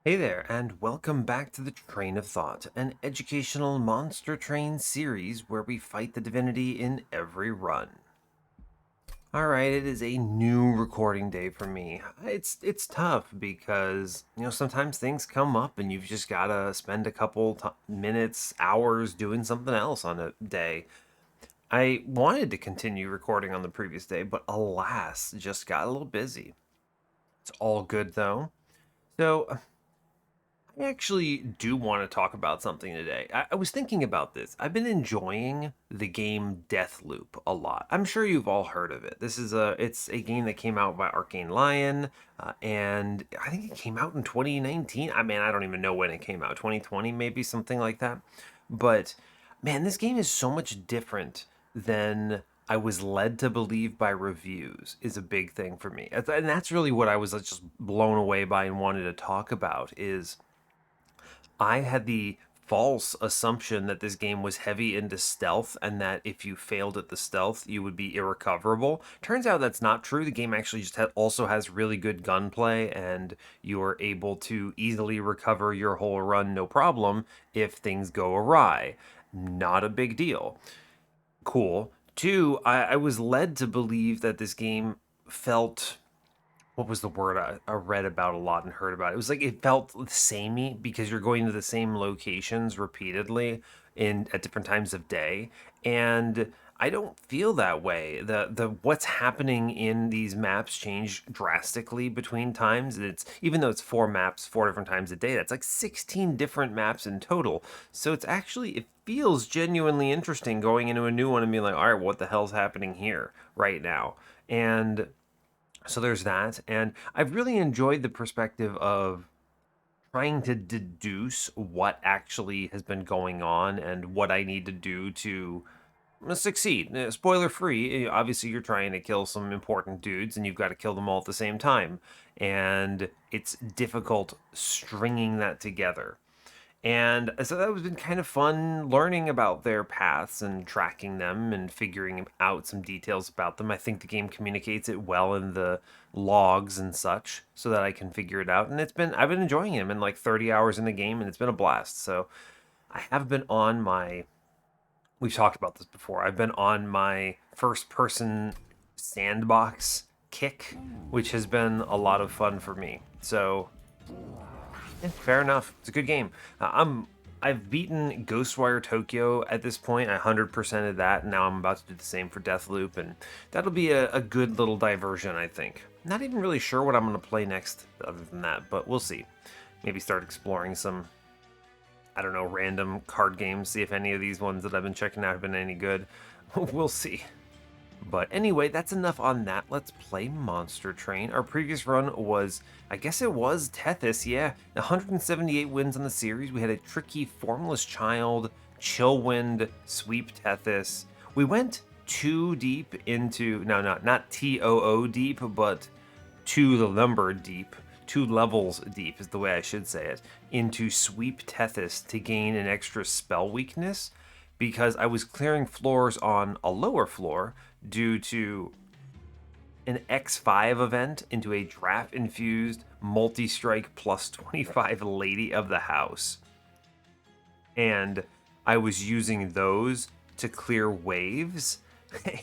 Hey there, and welcome back to the Train of Thought, an educational monster train series where we fight the divinity in every run. All right, it is a new recording day for me. It's tough because sometimes things come up and you've just gotta spend a couple minutes, hours doing something else on a day. I wanted to continue recording on the previous day, but alas, just got a little busy. It's all good though. So I actually do want to talk about something today. I was thinking about this. I've been enjoying the game Deathloop a lot. I'm sure you've all heard of it. It's a game that came out by Arcane Lion, and I think it came out in 2019. I mean, I don't even know when it came out. 2020, maybe something like that. But man, this game is so much different than I was led to believe by reviews. Is a big thing for me, and that's really what I was just blown away by and wanted to talk about. Is I had the false assumption that this game was heavy into stealth and that if you failed at the stealth, you would be irrecoverable. Turns out that's not true. The game actually also has really good gunplay, and you are able to easily recover your whole run no problem if things go awry. Not a big deal. Cool. Two, I was led to believe that this game felt, what was the word I read about a lot and heard about? It was like it felt samey because you're going to the same locations repeatedly in at different times of day, and I don't feel that way. The what's happening in these maps change drastically between times. It's even though it's four maps, four different times a day. That's like 16 different maps in total. So it feels genuinely interesting going into a new one and being like, all right, what the hell's happening here right now? And so there's that. And I've really enjoyed the perspective of trying to deduce what actually has been going on and what I need to do to succeed. Spoiler free, obviously, you're trying to kill some important dudes and you've got to kill them all at the same time. And it's difficult stringing that together. And so that has been kind of fun learning about their paths and tracking them and figuring out some details about them. I think the game communicates it well in the logs and such so that I can figure it out. And I've been enjoying it. I'm in like 30 hours in the game and it's been a blast. So I have been on we've talked about this before. I've been on my first person sandbox kick, which has been a lot of fun for me. So yeah, fair enough. It's a good game. I've beaten Ghostwire Tokyo at this point. I 100%ed that, and now I'm about to do the same for Deathloop, and that'll be a good little diversion, I think. Not even really sure what I'm going to play next other than that, but we'll see. Maybe start exploring some, I don't know, random card games, see if any of these ones that I've been checking out have been any good. We'll see. But anyway, that's enough on that. Let's play Monster Train. Our previous run was, I guess it was Tethys, yeah. 178 wins on the series. We had a tricky Formless Child, Chillwind, Sweep Tethys. We went too deep into, no, not TOO deep, but to the number deep. 2 levels deep is the way I should say it, into Sweep Tethys to gain an extra spell weakness because I was clearing floors on a lower floor due to an X5 event into a draft infused multi strike plus 25 Lady of the House. And I was using those to clear waves,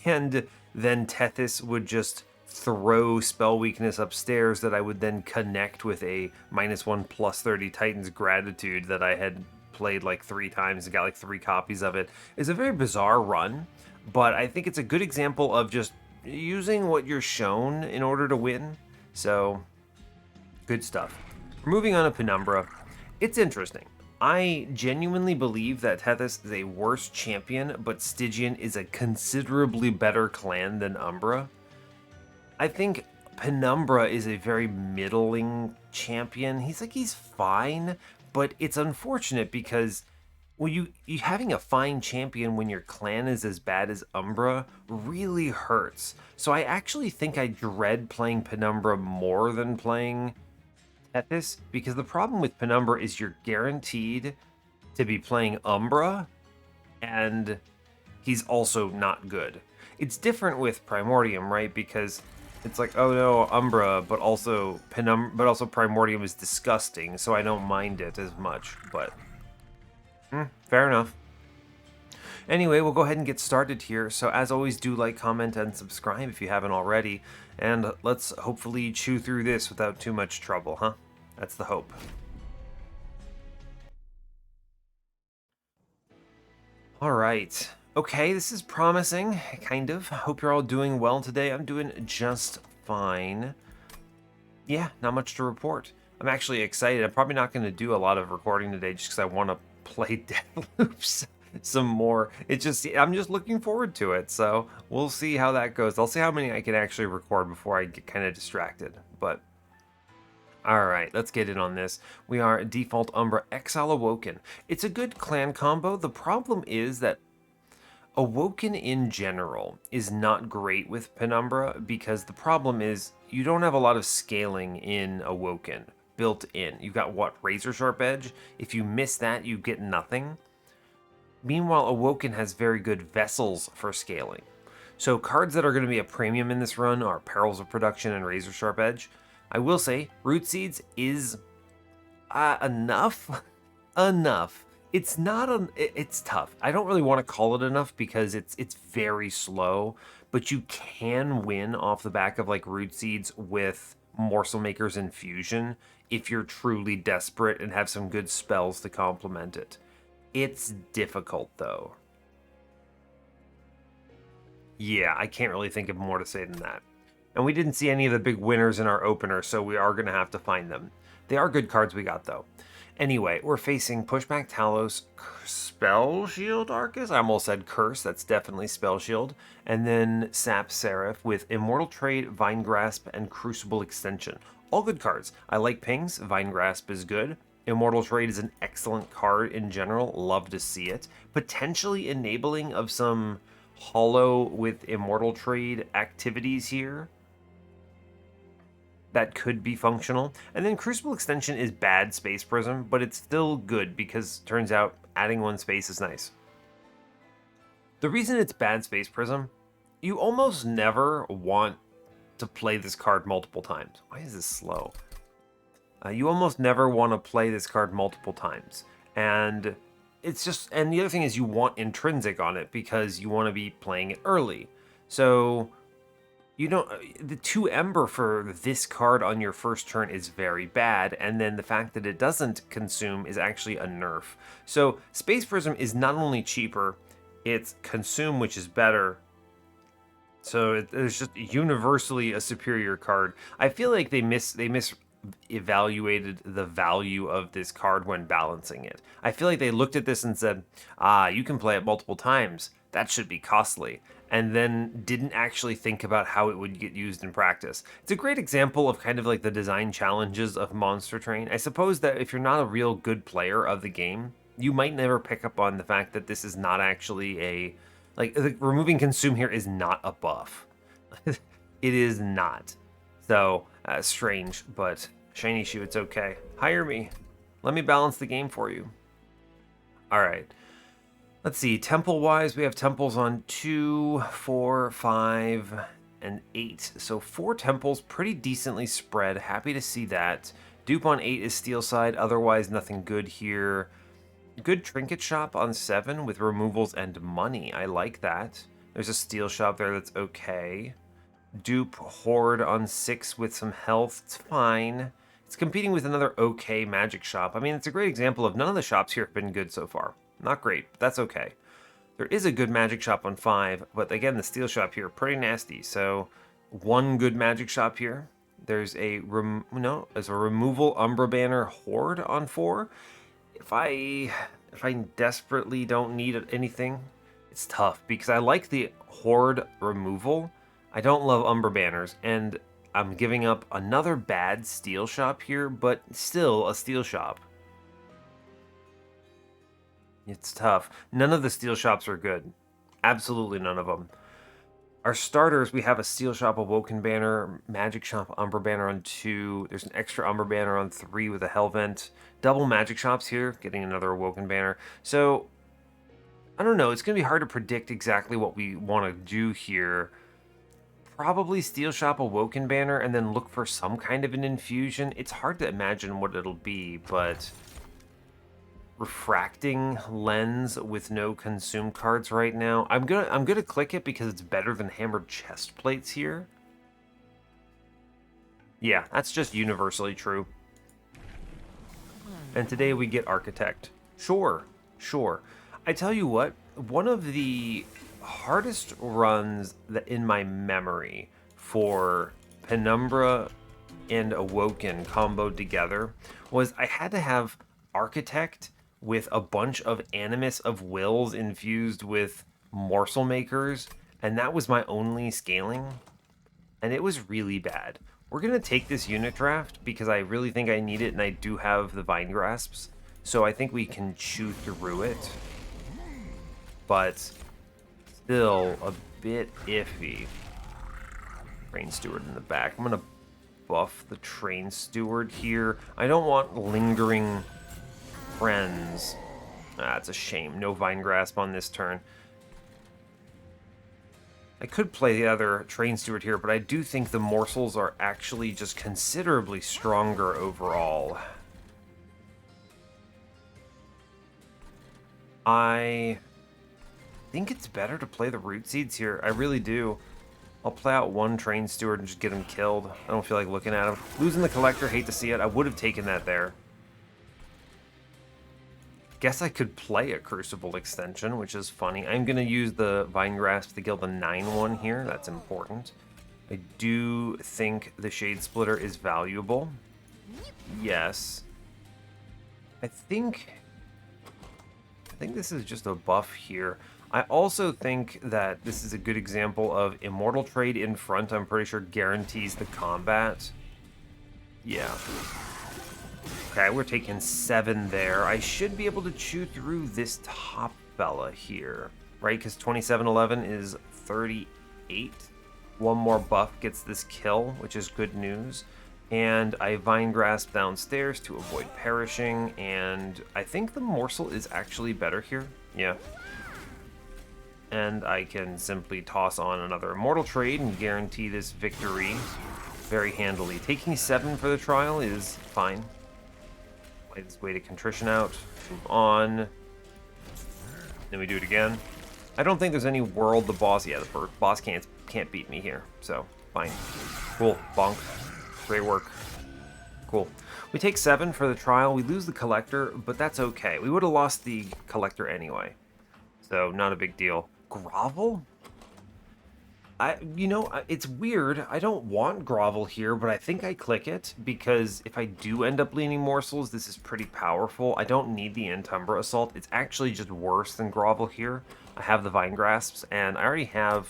and then Tethys would just throw spell weakness upstairs that I would then connect with a -1 plus 30 Titan's Gratitude that I had played like 3 times and got like 3 copies of it. It's a very bizarre run, but I think it's a good example of just using what you're shown in order to win. So, good stuff. Moving on to Penumbra. It's interesting. I genuinely believe that Tethys is a worse champion, but Stygian is a considerably better clan than Umbra. I think Penumbra is a very middling champion. He's fine, but it's unfortunate because you having a fine champion when your clan is as bad as Umbra really hurts. So I actually think I dread playing Penumbra more than playing Tethys because the problem with Penumbra is you're guaranteed to be playing Umbra and he's also not good. It's different with Primordium, right? Because It's like, oh no, Umbra, but also Primordium is disgusting, so I don't mind it as much, but fair enough. Anyway, we'll go ahead and get started here. So as always, do like, comment, and subscribe if you haven't already. And let's hopefully chew through this without too much trouble, huh? That's the hope. All right. Okay, this is promising, kind of. Hope you're all doing well today. I'm doing just fine. Yeah, not much to report. I'm actually excited. I'm probably not going to do a lot of recording today just because I want to play Deathloops some more. I'm just looking forward to it. So we'll see how that goes. I'll see how many I can actually record before I get kind of distracted. But all right, let's get in on this. We are default Umbra Exile Awoken. It's a good clan combo. The problem is that Awoken in general is not great with Penumbra because the problem is you don't have a lot of scaling in Awoken built in. You've got what, Razor Sharp Edge? If you miss that, you get nothing. Meanwhile, Awoken has very good vessels for scaling. So cards that are going to be a premium in this run are Perils of Production and Razor Sharp Edge. I will say, Root Seeds is enough. Enough. It's not it's tough. I don't really want to call it enough because it's very slow, but you can win off the back of like Root Seeds with Morsel Maker's Infusion if you're truly desperate and have some good spells to complement it. It's difficult though. Yeah, I can't really think of more to say than that. And we didn't see any of the big winners in our opener, so we are going to have to find them. They are good cards we got though. Anyway, we're facing Pushback Talos, Spell Shield Arcus. I almost said Curse, that's definitely Spell Shield. And then Sap Seraph with Immortal Trade, Vine Grasp, and Crucible Extension. All good cards. I like pings, Vine Grasp is good. Immortal Trade is an excellent card in general, love to see it. Potentially enabling of some hollow with Immortal Trade activities here that could be functional. And then Crucible Extension is bad Space Prism, but it's still good because turns out adding one space is nice. The reason it's bad Space Prism, you almost never want to play this card multiple times. Why is this slow? You almost never want to play this card multiple times. And it's just, and the other thing is you want intrinsic on it because you want to be playing it early. So you don't, the 2 Ember for this card on your first turn is very bad, and then the fact that it doesn't consume is actually a nerf. So Space Prism is not only cheaper, it's consume, which is better. So it's just universally a superior card. I feel like they evaluated the value of this card when balancing it. I feel like they looked at this and said, you can play it multiple times. That should be costly. And then didn't actually think about how it would get used in practice. It's a great example of kind of like the design challenges of Monster Train. I suppose that if you're not a real good player of the game, you might never pick up on the fact that this is not actually a, like, removing consume here is not a buff. It is not. So, strange, but Shiny Shoe, it's okay. Hire me. Let me balance the game for you. Alright. Let's see, temple-wise, we have temples on 2, 4, 5, and 8. So 4 temples, pretty decently spread. Happy to see that. Dupe on 8 is steel side, otherwise nothing good here. Good trinket shop on 7 with removals and money. I like that. There's a steel shop there that's okay. Dupe Horde on 6 with some health. It's fine. It's competing with another okay magic shop. I mean, it's a great example of none of the shops here have been good so far. Not great, but that's okay. There is a good magic shop on 5, but again, the steel shop here, pretty nasty. So, one good magic shop here. There's a removal Umbra banner Horde on 4. If I desperately don't need anything, it's tough because I like the Horde removal. I don't love Umbra banners, and I'm giving up another bad steel shop here, but still a steel shop. It's tough. None of the steel shops are good. Absolutely none of them. Our starters, we have a steel shop Awoken banner, magic shop Umbra banner on 2. There's an extra Umbra banner on 3 with a Hellvent. Double magic shops here, getting another Awoken banner. So, I don't know. It's going to be hard to predict exactly what we want to do here. probably Steel Shop Awoken banner and then look for some kind of an infusion. It's hard to imagine what it'll be, but refracting lens with no consumed cards right now. I'm gonna click it because it's better than hammered chest plates here. Yeah, that's just universally true. And today we get Architect. Sure. I tell you what, one of the hardest runs that in my memory for Penumbra and Awoken comboed together was I had to have Architect with a bunch of Animus of Wills infused with Morsel Makers, and that was my only scaling, and it was really bad. We're going to take this unit draft because I really think I need it, and I do have the Vine Grasps, so I think we can chew through it, but still a bit iffy. Train Steward in the back. I'm going to buff the Train Steward here. I don't want lingering friends. It's a shame. No Vine Grasp on this turn. I could play the other Train Steward here, but I do think the morsels are actually just considerably stronger overall. I think it's better to play the Root Seeds here. I really do. I'll play out one Train Steward and just get him killed. I don't feel like looking at him. Losing the Collector, hate to see it. I would have taken that there. Guess I could play a Crucible extension, which is funny. I'm going to use the Vine Grasp to kill the 9-1 here. That's important. I do think the Shade Splitter is valuable. Yes. I think this is just a buff here. I also think that this is a good example of Immortal Trade in front. I'm pretty sure guarantees the combat. Yeah. Okay, we're taking 7 there. I should be able to chew through this top fella here, right? Because 2711 is 38. One more buff gets this kill, which is good news. And I Vine Grasp downstairs to avoid perishing, and I think the morsel is actually better here. Yeah. And I can simply toss on another Immortal Trade and guarantee this victory very handily. Taking 7 for the trial is fine. Play this Way to Contrition out, move on, then we do it again. I don't think there's any world the boss, yeah, the boss can't beat me here, so fine. Cool, bonk, great work, cool. We take 7 for the trial, we lose the Collector, but that's okay. We would have lost the Collector anyway, so not a big deal. Grovel? It's weird. I don't want Grovel here, but I think I click it because if I do end up leaning Morsels, this is pretty powerful. I don't need the Antumbra Assault. It's actually just worse than Grovel here. I have the Vine Grasps, and I already have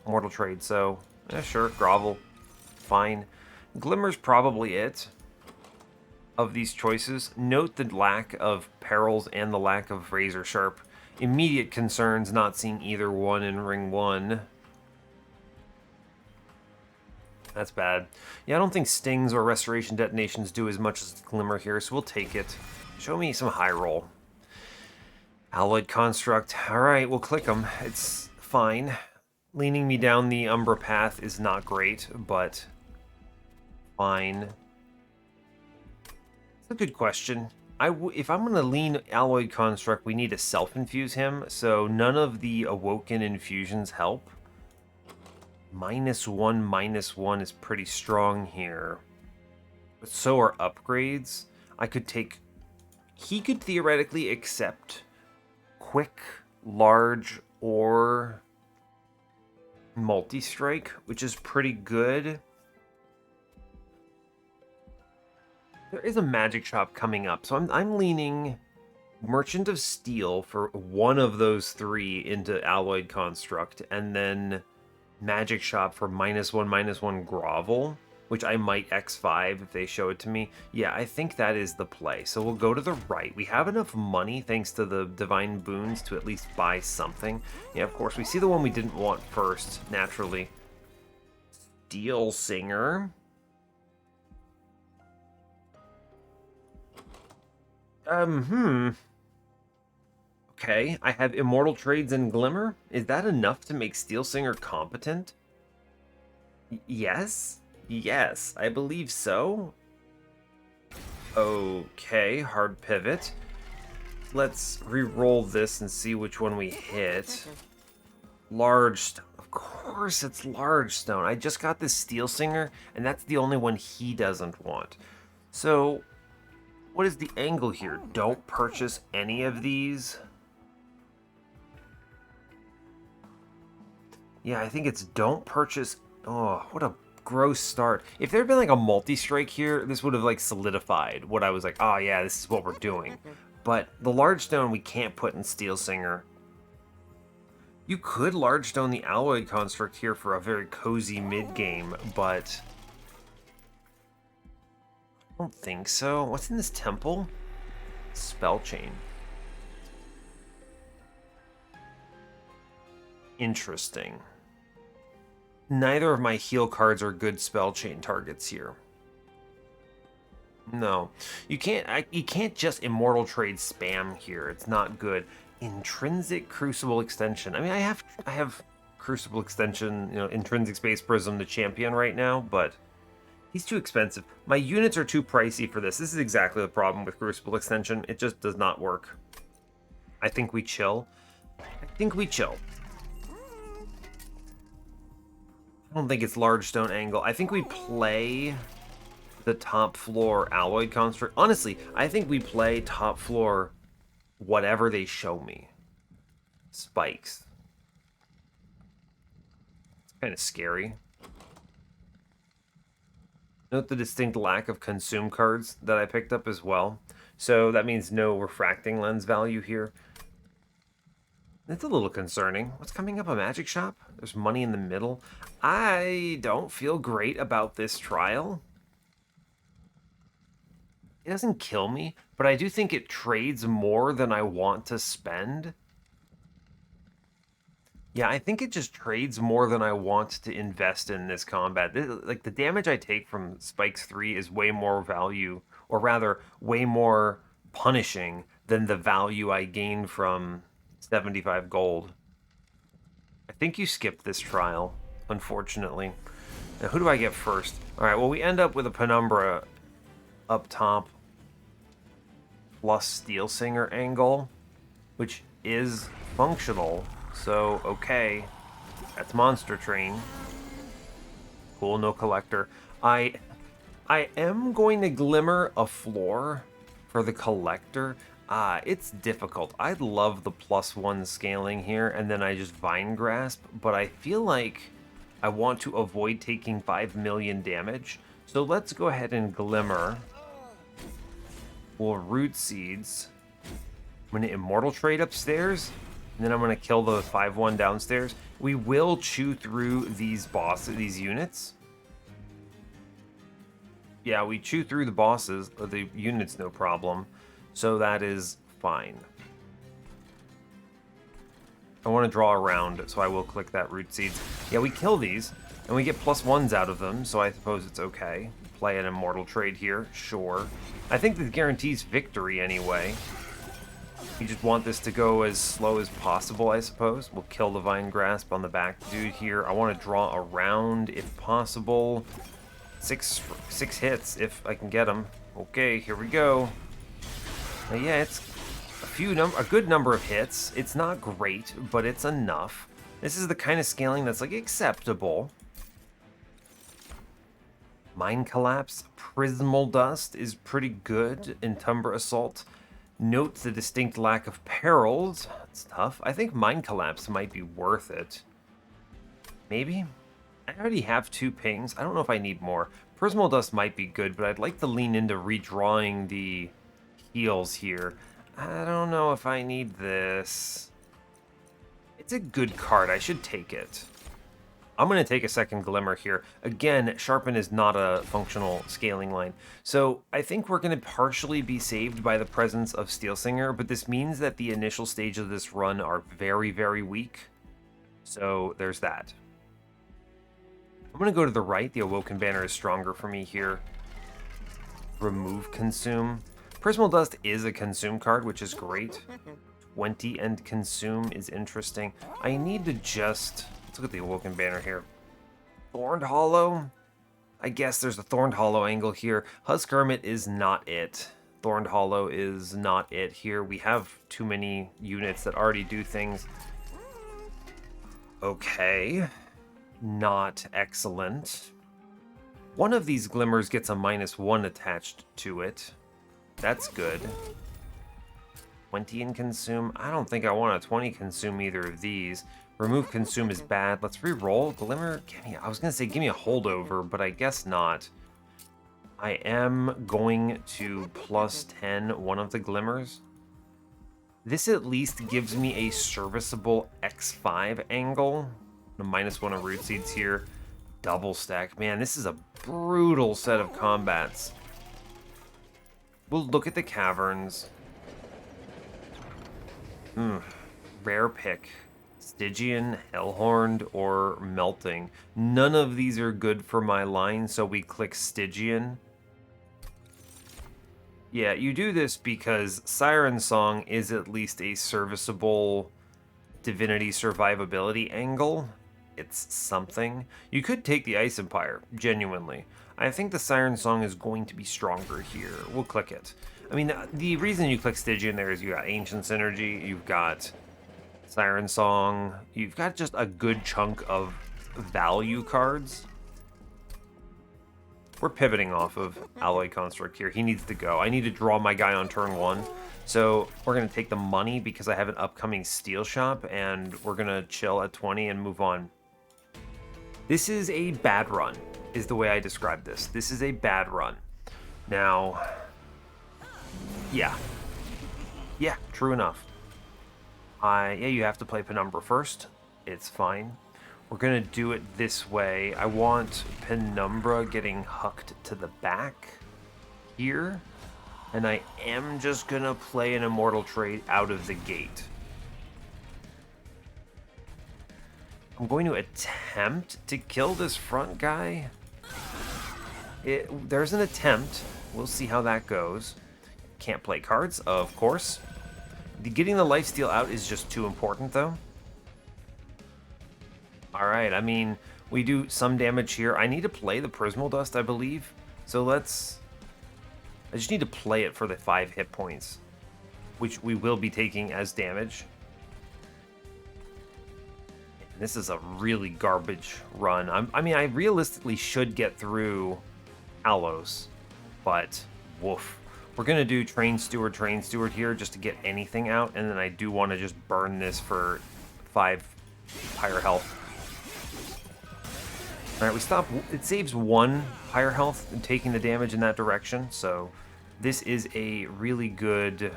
Mortal Trade, so yeah, sure, Grovel, fine. Glimmer's probably it of these choices. Note the lack of Perils and the lack of Razor Sharp. Immediate concerns not seeing either one in Ring 1. That's bad. Yeah, I don't think Stings or Restoration Detonations do as much as Glimmer here, so we'll take it. Show me some high roll. Alloyed Construct. Alright, we'll click them. It's fine. Leaning me down the Umbra path is not great, but fine. It's a good question. If I'm going to lean Alloyed Construct, we need to self-infuse him, so none of the Awoken infusions help. -1/-1 is pretty strong here. But so are upgrades. I could take... He could theoretically accept Quick, Large, or Multi-Strike, which is pretty good. There is a magic shop coming up, so I'm leaning Merchant of Steel for one of those 3 into Alloyed Construct, and then Magic Shop for -1/-1 Grovel, which I might X5 if they show it to me. Yeah, I think that is the play. So we'll go to the right. We have enough money, thanks to the Divine Boons, to at least buy something. Yeah, of course, we see the one we didn't want first, naturally. Steelsinger. Okay, I have Immortal Trades and Glimmer. Is that enough to make Steelsinger competent? Yes? Yes, I believe so. Okay, hard pivot. Let's re-roll this and see which one we hit. Large stone. Of course it's large stone. I just got this Steelsinger, and that's the only one he doesn't want. So, what is the angle here? Don't purchase any of these. Yeah, I think it's don't purchase. Oh, what a gross start. If there had been like a multi-strike here, this would have like solidified what I was like, oh yeah, this is what we're doing. But the large stone we can't put in Steelsinger. You could large stone the alloyed construct here for a very cozy mid-game, but I don't think so. What's in this temple? Spell chain. Interesting. Neither of my heal cards are good spell chain targets here. No, you can't just immortal trade spam here. It's not good. Intrinsic Crucible Extension. I mean, I have Crucible Extension, Intrinsic Space Prism, the champion right now, but he's too expensive. My units are too pricey for this. This is exactly the problem with Crucible Extension. It just does not work. I think we chill. I don't think it's large stone angle. I think we play the top floor alloyed construct. Honestly, I think we play top floor whatever they show me. Spikes. It's kind of scary. Note the distinct lack of consume cards that I picked up as well. So that means no refracting lens value here. It's a little concerning. What's coming up? A magic shop? There's money in the middle. I don't feel great about this trial. It doesn't kill me, but I do think it trades more than I want to spend. Yeah, I think it just trades more than I want to invest in this combat. Like, the damage I take from Spikes 3 is way more value, or rather, way more punishing than the value I gain from 75 gold. I think you skipped this trial, unfortunately. Now, who do I get first? All right, well, we end up with a Penumbra up top plus Steelsinger angle, which is functional. So, okay, that's Monster Train. Cool, no collector. I am going to glimmer a floor for the collector. It's difficult. I love the +1 scaling here, and then I just Vine Grasp, but I feel like I want to avoid taking 5 million damage. So let's go ahead and glimmer. We'll Root Seeds. I'm going to Immortal Trade upstairs, and then I'm going to kill the 5/1 downstairs. We will chew through these bosses, these units. Yeah, we chew through the bosses, or the units, no problem. So that is fine. I want to draw around, so I will click that Root Seeds. Yeah, we kill these, and we get +1s out of them, so I suppose it's okay. Play an Immortal Trade here, sure. I think this guarantees victory anyway. We just want this to go as slow as possible, I suppose. We'll kill the Vine Grasp on the back dude here. I want to draw around, if possible. Six hits, if I can get them. Okay, here we go. Yeah, it's a good number of hits. It's not great, but it's enough. This is the kind of scaling that's like acceptable. Mind Collapse, Prismal Dust is pretty good in Umbra Assault. Note the distinct lack of perils. It's tough. I think Mind Collapse might be worth it. Maybe? I already have 2 pings. I don't know if I need more. Prismal Dust might be good, but I'd like to lean into redrawing the heals here. I don't know if I need this. It's a good card. I should take it. I'm going to take a second Glimmer here. Again, Sharpen is not a functional scaling line. So I think we're going to partially be saved by the presence of Steelsinger, but this means that the initial stage of this run are very, very weak. So there's that. I'm going to go to the right. The Awoken banner is stronger for me here. Remove Consume. Prismal Dust is a Consume card, which is great. 20 and Consume is interesting. I need to just... Let's look at the Awoken banner here. Thorned Hollow? I guess there's a Thorned Hollow angle here. Husk Hermit is not it. Thorned Hollow is not it here. We have too many units that already do things. Okay. Not excellent. One of these glimmers gets a -1 attached to it. That's good. 20 in consume. I don't think I want a 20 consume either of these. Remove consume is bad. Let's re-roll. Glimmer. I was going to say give me a holdover, but I guess not. I am going to +10 one of the glimmers. This at least gives me a serviceable X5 angle. A -1 of root seeds here. Double stack. Man, this is a brutal set of combats. We'll look at the caverns. Rare pick. Stygian, Hellhorned, or Melting. None of these are good for my line, so we click Stygian. Yeah, you do this because Siren Song is at least a serviceable Divinity survivability angle. It's something. You could take the Ice Empire, genuinely. I think the Siren Song is going to be stronger here. We'll click it. I mean, the reason you click Stygian there is you got Ancient Synergy, you've got Siren Song, you've got just a good chunk of value cards. We're pivoting off of Alloy Construct here. He needs to go. I need to draw my guy on turn 1. So we're going to take the money because I have an upcoming Steel Shop, and we're going to chill at 20 and move on. This is a bad run, is the way I describe this. This is a bad run. Now, yeah, true enough. Yeah, you have to play Penumbra first. It's fine. We're going to do it this way. I want Penumbra getting hucked to the back here. And I am just going to play an Immortal Trade out of the gate. I'm going to attempt to kill this front guy. There's an attempt. We'll see how that goes. Can't play cards, of course. Getting the lifesteal out is just too important, though. Alright, I mean, we do some damage here. I need to play the Prismal Dust, I believe. So let's... I just need to play it for the 5 hit points, which we will be taking as damage. This is a really garbage run. I mean, I realistically should get through Alos, but woof. We're going to do Train Steward here just to get anything out, and then I do want to just burn this for 5 higher health. Alright, we stop. It saves 1 higher health and taking the damage in that direction, so this is a really good...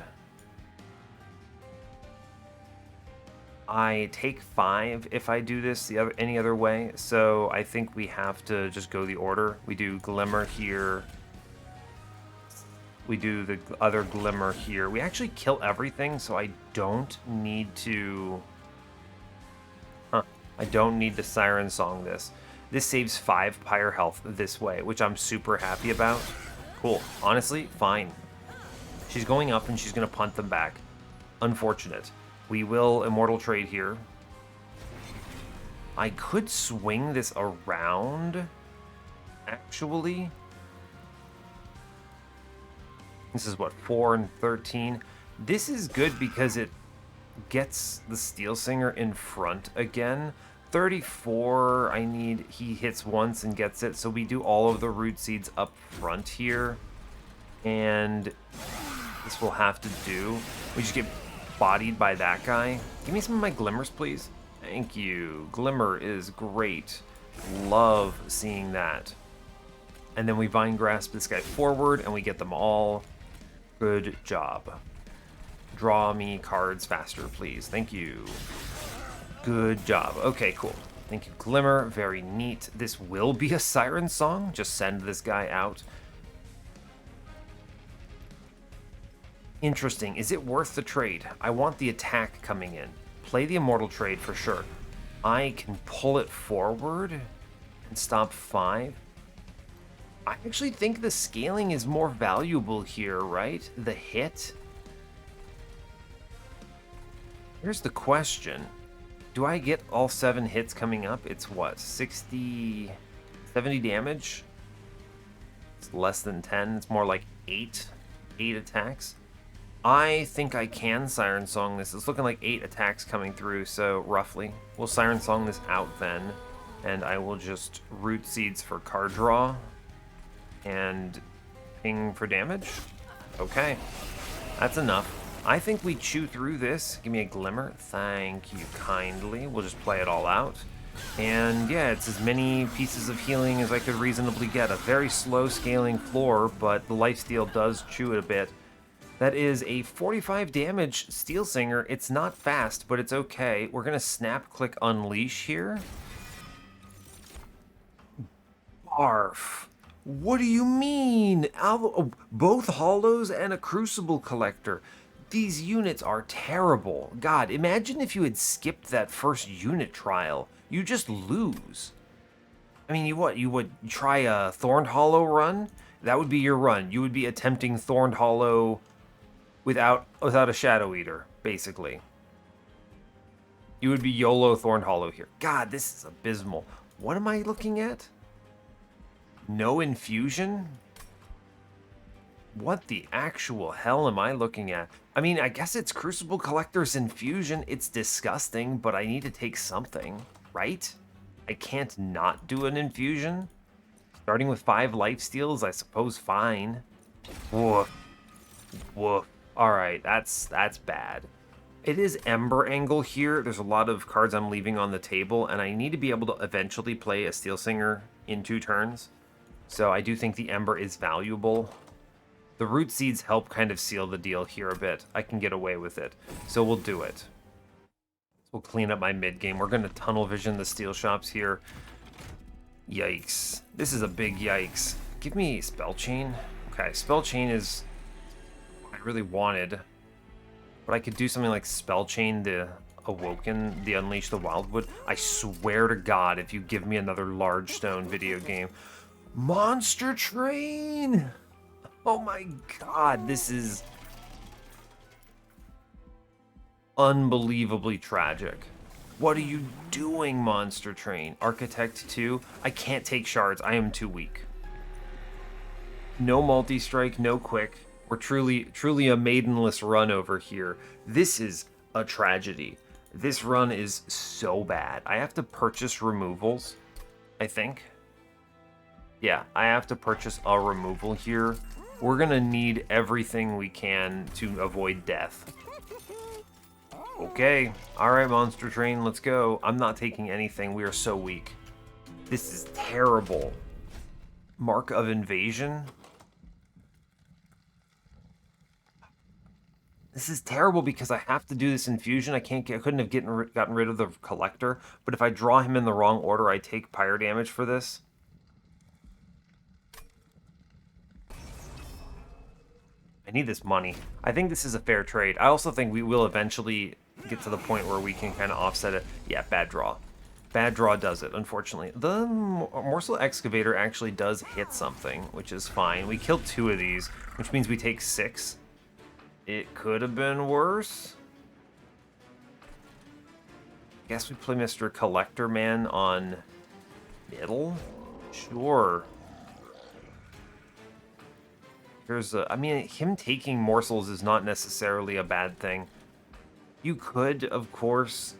I take 5 if I do this any other way, so I think we have to just go the order. We do Glimmer here. We do the other Glimmer here. We actually kill everything, so I don't need to... I don't need to Siren Song this. This saves 5 Pyre health this way, which I'm super happy about. Cool. Honestly, fine. She's going up and she's going to punt them back. Unfortunate. We will Immortal Trade here. I could swing this around, actually. This is what, 4 and 13. This is good because it gets the Steelsinger in front again. 34, he hits once and gets it, so we do all of the root seeds up front here. And this will have to do. We just get bodied by that guy. Give me some of my glimmers, please. Thank you. Glimmer is great. Love seeing that. And then we Vine Grasp this guy forward, and we get them all. Good job. Draw me cards faster, please. Thank you. Good job. Okay, cool. Thank you, Glimmer. Very neat. This will be a Siren Song. Just send this guy out. Interesting. Is it worth the trade? I want the attack coming in. Play the Immortal Trade for sure. I can pull it forward and stop 5. I actually think the scaling is more valuable here, right? The hit. Here's the question. Do I get all 7 hits coming up? It's what, 60, 70 damage? It's less than 10. It's more like 8 attacks. I think I can Siren Song this. It's looking like 8 attacks coming through, so roughly. We'll Siren Song this out then, and I will just Root Seeds for card draw and ping for damage. Okay, that's enough. I think we chew through this. Give me a Glimmer. Thank you kindly. We'll just play it all out. And yeah, it's as many pieces of healing as I could reasonably get. A very slow scaling floor, but the lifesteal does chew it a bit. That is a 45 damage Steelsinger. It's not fast, but it's okay. We're going to snap click unleash here. Barf. What do you mean? Both hollows and a crucible collector. These units are terrible. God, imagine if you had skipped that first unit trial. You just lose. I mean, you would try a Thorned Hollow run? That would be your run. You would be attempting Thorned Hollow without a Shadow Eater, basically. You would be YOLO Thorned Hollow here. God, this is abysmal. What am I looking at? No infusion? What the actual hell am I looking at? I mean, I guess it's Crucible Collector's infusion. It's disgusting, but I need to take something, right? I can't not do an infusion. Starting with 5 lifesteals, I suppose fine. Woof. Woof. Alright, that's bad. It is Ember Angle here. There's a lot of cards I'm leaving on the table, and I need to be able to eventually play a Steelsinger in 2 turns. So I do think the Ember is valuable. The Root Seeds help kind of seal the deal here a bit. I can get away with it. So we'll do it. We'll clean up my mid game. We're going to tunnel vision the steel shops here. Yikes. This is a big yikes. Give me Spell Chain. Okay, Spell Chain is what I really wanted. But I could do something like Spell Chain the Awoken, the Unleash the Wildwood. I swear to God, if you give me another Large Stone video game. Monster Train! Oh my God, this is unbelievably tragic. What are you doing, Monster Train? Architect 2? I can't take shards. I am too weak. No multi-strike, no quick. We're truly a maidenless run over here. This is a tragedy. This run is so bad. I have to purchase removals, I think. Yeah, I have to purchase a removal here. We're gonna need everything we can to avoid death. Okay, alright Monster Train, let's go. I'm not taking anything, we are so weak. This is terrible. Mark of Invasion? This is terrible because I have to do this infusion. I couldn't have gotten rid of the collector, but if I draw him in the wrong order, I take pyre damage for this. I need this money. I think this is a fair trade. I also think we will eventually get to the point where we can kind of offset it. Yeah, bad draw. Bad draw does it, unfortunately. The Morsel Excavator actually does hit something, which is fine. We killed 2 of these, which means we take 6. It could have been worse. Guess we play Mr. Collector Man on middle? Sure. I mean, him taking morsels is not necessarily a bad thing. You could, of course,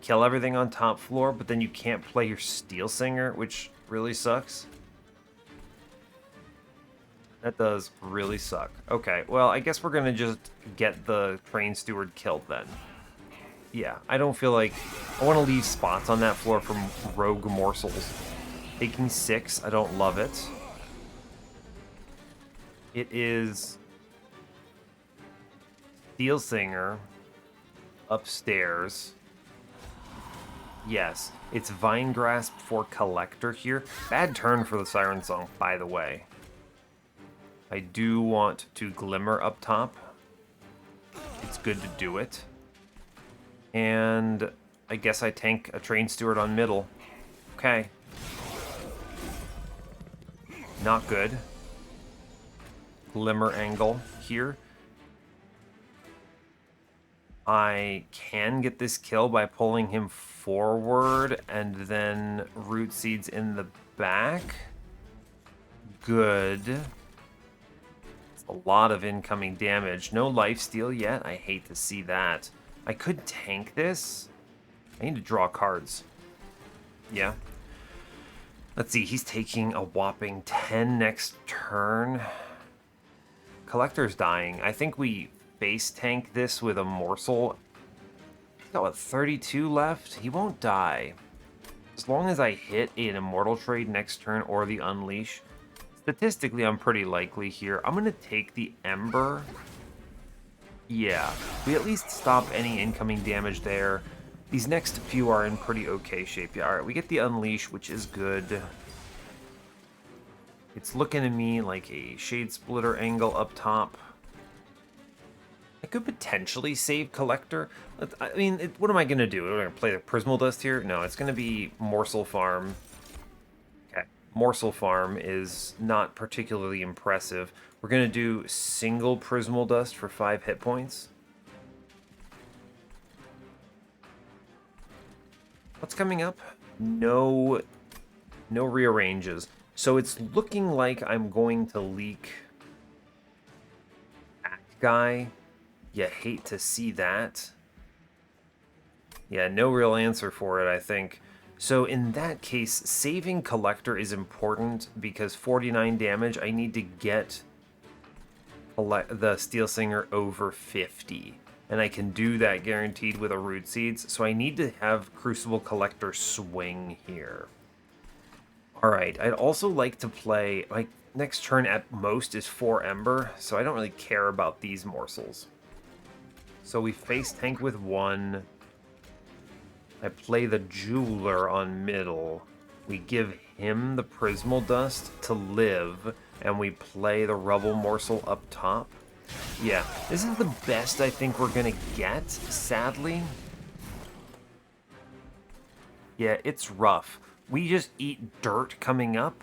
kill everything on top floor, but then you can't play your Steelsinger, which really sucks. That does really suck. Okay, well, I guess we're gonna just get the Train Steward killed then. Yeah, I don't feel like... I want to leave spots on that floor for rogue morsels. Taking 6, I don't love it. It is Steelsinger upstairs. Yes, it's Vine Grasp for Collector here. Bad turn for the Siren Song, by the way. I do want to Glimmer up top. It's good to do it. And I guess I tank a Train Steward on middle. Okay. Not good. Glimmer angle here. I can get this kill by pulling him forward and then root seeds in the back. Good. It's a lot of incoming damage. No lifesteal yet. I hate to see that. I could tank this. I need to draw cards. Yeah. Let's see. He's taking a whopping 10 next turn. Collector's dying. I think we base tank this with a morsel. He's got, what, 32 left? He won't die. As long as I hit an immortal trade next turn or the unleash. Statistically, I'm pretty likely here. I'm going to take the Ember. Yeah, we at least stop any incoming damage there. These next few are in pretty okay shape. Yeah, alright, we get the unleash, which is good. It's looking to me like a Shade Splitter angle up top. I could potentially save Collector. I mean, what am I going to do? Am I going to play the Prismal Dust here? No, it's going to be Morsel Farm. Okay, Morsel Farm is not particularly impressive. We're going to do single Prismal Dust for 5 hit points. What's coming up? No rearranges. So it's looking like I'm going to leak Act Guy. You hate to see that. Yeah, no real answer for it, I think. So in that case, saving Collector is important because 49 damage, I need to get the Steelsinger over 50. And I can do that guaranteed with a Root Seeds. So I need to have Crucible Collector swing here. Alright, I'd also like to play, like, next turn at most is 4 Ember, so I don't really care about these morsels. So we face tank with 1. I play the Jeweler on middle. We give him the Prismal Dust to live, and we play the Rubble Morsel up top. Yeah, this is the best I think we're gonna get, sadly. Yeah, it's rough. We just eat dirt coming up.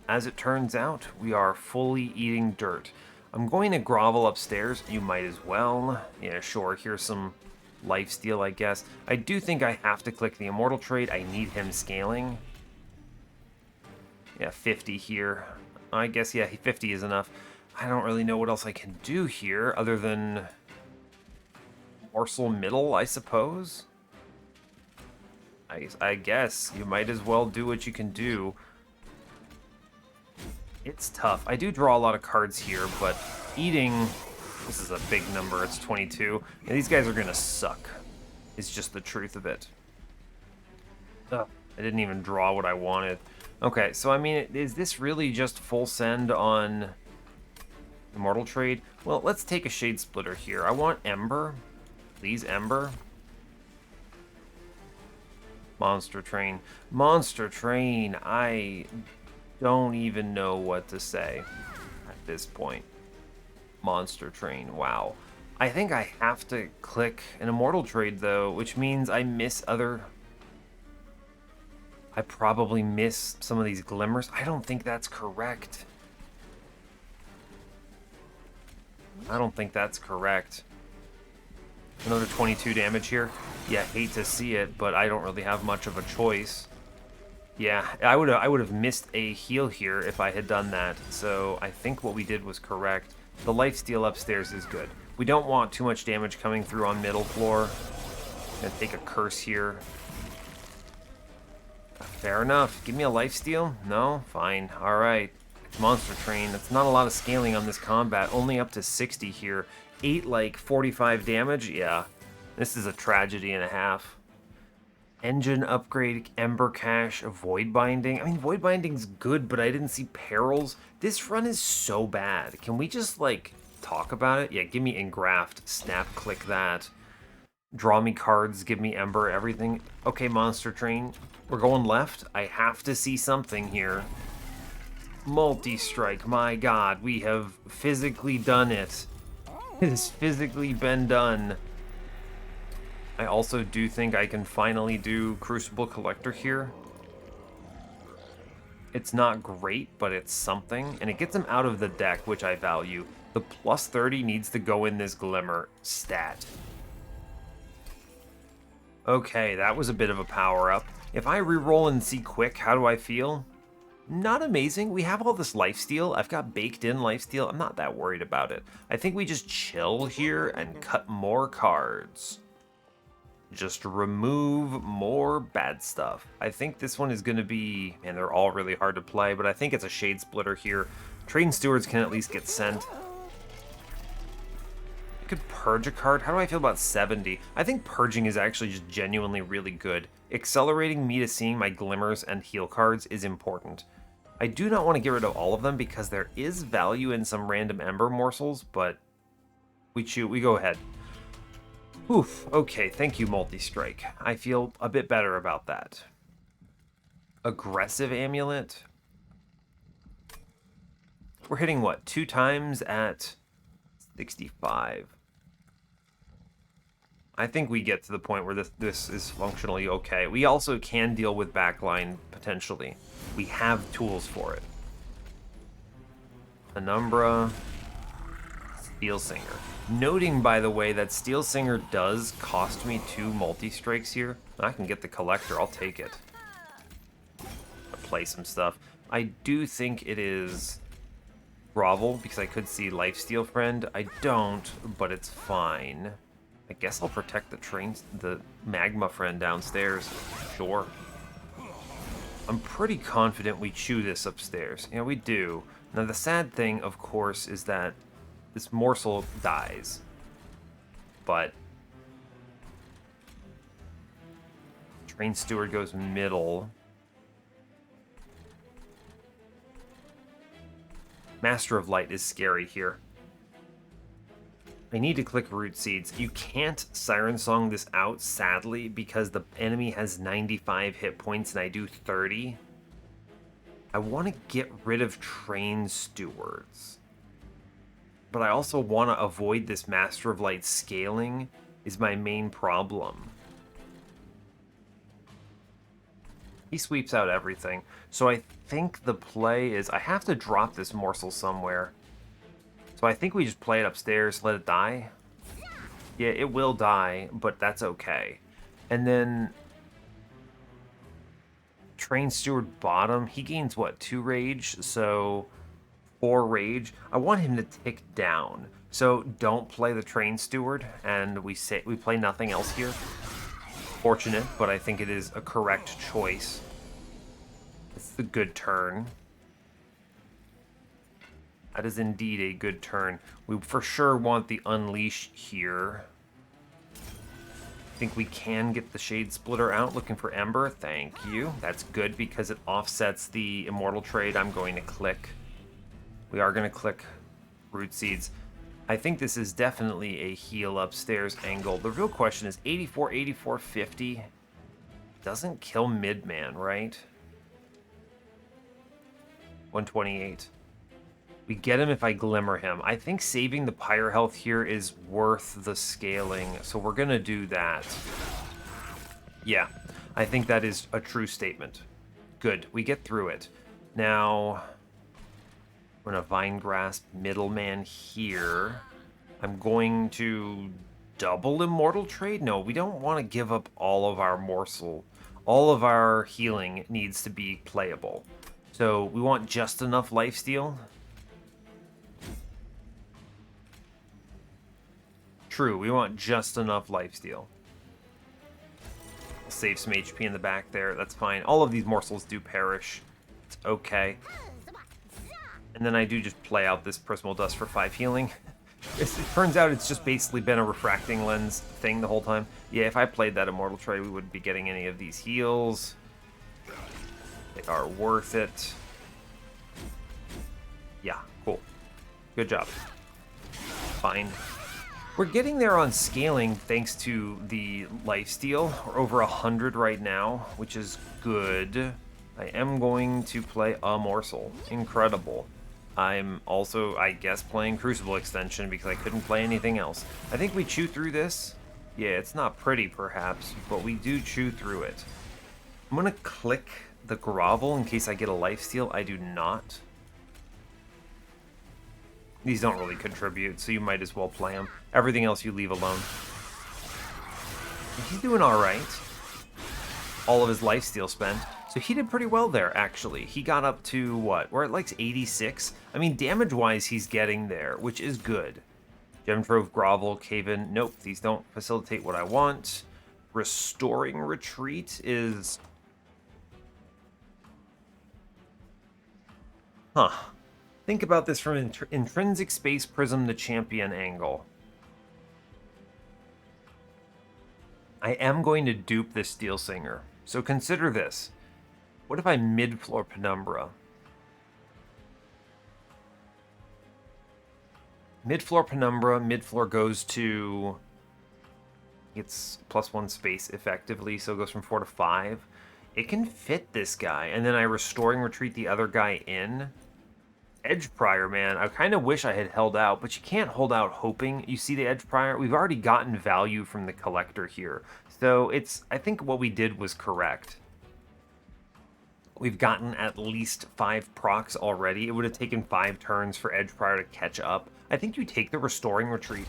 As it turns out, we are fully eating dirt. I'm going to grovel upstairs. You might as well. Yeah, sure. Here's some lifesteal, I guess. I do think I have to click the Immortal trade. I need him scaling. Yeah, 50 here. I guess, yeah, 50 is enough. I don't really know what else I can do here other than Morsel middle, I suppose. I guess you might as well do what you can do. It's tough. I do draw a lot of cards here, but eating... This is a big number. It's 22. And these guys are going to suck. It's just the truth of it. Ugh, I didn't even draw what I wanted. Okay, so I mean, is this really just full send on Immortal Trade? Well, let's take a Shade Splitter here. I want Ember. Please, Ember. Monster Train. Monster Train. I don't even know what to say at this point. Monster Train. Wow. I think I have to click an Immortal Trade, though, which means I miss other... I probably miss some of these glimmers. I don't think that's correct. I don't think that's correct. Another 22 damage here. Yeah, hate to see it, but I don't really have much of a choice. Yeah, I would have missed a heal here if I had done that. So I think what we did was correct. The lifesteal upstairs is good. We don't want too much damage coming through on middle floor. Gonna take a curse here. Fair enough. Give me a lifesteal? No? Fine. Alright. Monster Train. That's not a lot of scaling on this combat. Only up to 60 here. 8, like, 45 damage? Yeah. This is a tragedy and a half. Engine upgrade, Ember Cache, Void Binding. I mean, Void Binding's good, but I didn't see Perils. This run is so bad. Can we just, like, talk about it? Yeah, give me Engraft. Snap click that. Draw me cards, give me Ember, everything. Okay, Monster Train. We're going left. I have to see something here. Multi-strike. My god, we have physically done it. It has physically been done. I also do think I can finally do Crucible Collector here. It's not great, but it's something. And it gets him out of the deck, which I value. The plus 30 needs to go in this Glimmer stat. Okay, that was a bit of a power-up. If I reroll and see quick, how do I feel? Not amazing. We have all this lifesteal. I've got baked-in lifesteal. I'm not that worried about it. I think we just chill here and cut more cards. Just remove more bad stuff. I think this one is going to be... Man, they're all really hard to play, but I think it's a Shade Splitter here. Train Stewards can at least get sent. I could purge a card. How do I feel about 70? I think purging is actually just genuinely really good. Accelerating me to seeing my glimmers and heal cards is important. I do not want to get rid of all of them because there is value in some random Ember morsels, but we go ahead. Oof, okay, thank you, Multi-Strike. I feel a bit better about that. Aggressive Amulet. We're hitting, what, 2 times at 65. I think we get to the point where this is functionally okay. We also can deal with backline, potentially. We have tools for it. An Umbra. Steelsinger. Noting, by the way, that Steelsinger does cost me 2 multi-strikes here. I can get the Collector, I'll take it. I'll play some stuff. I do think it is Grovel, because I could see Lifesteal Friend. I don't, but it's fine. I guess I'll protect the Magma Friend downstairs. Sure. I'm pretty confident we chew this upstairs. Yeah, we do. Now, the sad thing, of course, is that this morsel dies. But Train Steward goes middle. Master of Light is scary here. I need to click Root Seeds. You can't Siren Song this out, sadly, because the enemy has 95 hit points and I do 30. I want to get rid of Train Stewards. But I also want to avoid this Master of Light scaling is my main problem. He sweeps out everything. So I think the play is I have to drop this morsel somewhere. So I think we just play it upstairs, let it die. Yeah, it will die, but that's okay. And then Train Steward bottom, he gains what, 2 rage? So 4 rage. I want him to tick down. So don't play the Train Steward, and we play nothing else here. Fortunate, but I think it is a correct choice. It's the good turn. That is indeed a good turn. We for sure want the Unleash here. I think we can get the Shade Splitter out. Looking for Ember. Thank you. That's good because it offsets the Immortal trade. I'm going to click. We are going to click Root Seeds. I think this is definitely a heal upstairs angle. The real question is 84, 84, 50. Doesn't kill Midman, right? 128. We get him if I Glimmer him. I think saving the Pyre health here is worth the scaling, so we're going to do that. Yeah, I think that is a true statement. Good, we get through it. Now, I'm going to Vine Grasp Middleman here. I'm going to double Immortal Trade? No, we don't want to give up all of our morsel. All of our healing needs to be playable. So we want just enough lifesteal. True, we want just enough lifesteal. I'll save some HP in the back there, that's fine. All of these morsels do perish. It's okay. And then I do just play out this Prismal Dust for 5 healing. It turns out it's just basically been a refracting lens thing the whole time. Yeah, if I played that Immortal trade, we wouldn't be getting any of these heals. They are worth it. Yeah, cool. Good job. Fine. We're getting there on scaling thanks to the lifesteal. We're over 100 right now, which is good. I am going to play a morsel. Incredible. I'm also, I guess, playing Crucible Extension because I couldn't play anything else. I think we chew through this. Yeah, it's not pretty, perhaps, but we do chew through it. I'm going to click the Grovel in case I get a lifesteal. I do not. These don't really contribute, so you might as well play them. Everything else you leave alone. He's doing all right. All of his lifesteal spent. So he did pretty well there, actually. He got up to, what? We're at like 86. I mean, damage-wise, he's getting there, which is good. Gem Trove, Grovel, Cave-In. Nope, these don't facilitate what I want. Restoring Retreat is... Huh. Think about this from Intrinsic Space Prism, the champion angle. I am going to dupe this Steelsinger. So consider this. What if I mid-floor Penumbra? Mid-floor Penumbra, mid-floor goes to... It's +1 space effectively, so it goes from 4 to 5. It can fit this guy, and then I Restoring Retreat the other guy in. Edge Prior, man, I kind of wish I had held out, but you can't hold out hoping. You see the Edge Prior? We've already gotten value from the Collector here. So I think what we did was correct. We've gotten at least 5 procs already. It would have taken 5 turns for Edge Prior to catch up. I think you take the Restoring Retreat.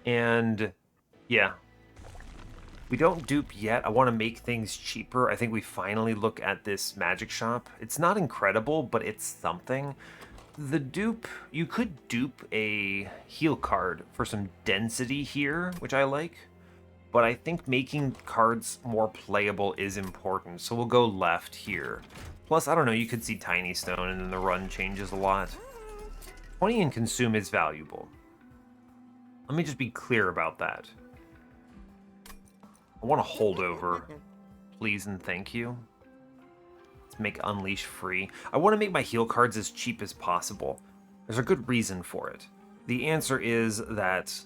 And, yeah. We don't dupe yet. I want to make things cheaper. I think we finally look at this magic shop. It's not incredible, but it's something. The dupe, you could dupe a heal card for some density here, which I like. But I think making cards more playable is important, so we'll go left here. Plus, I don't know, you could see Tiny Stone and then the run changes a lot. 20 in Consume is valuable. Let me just be clear about that. I want a holdover, please and thank you. Let's make Unleash free. I want to make my heal cards as cheap as possible. There's a good reason for it. The answer is that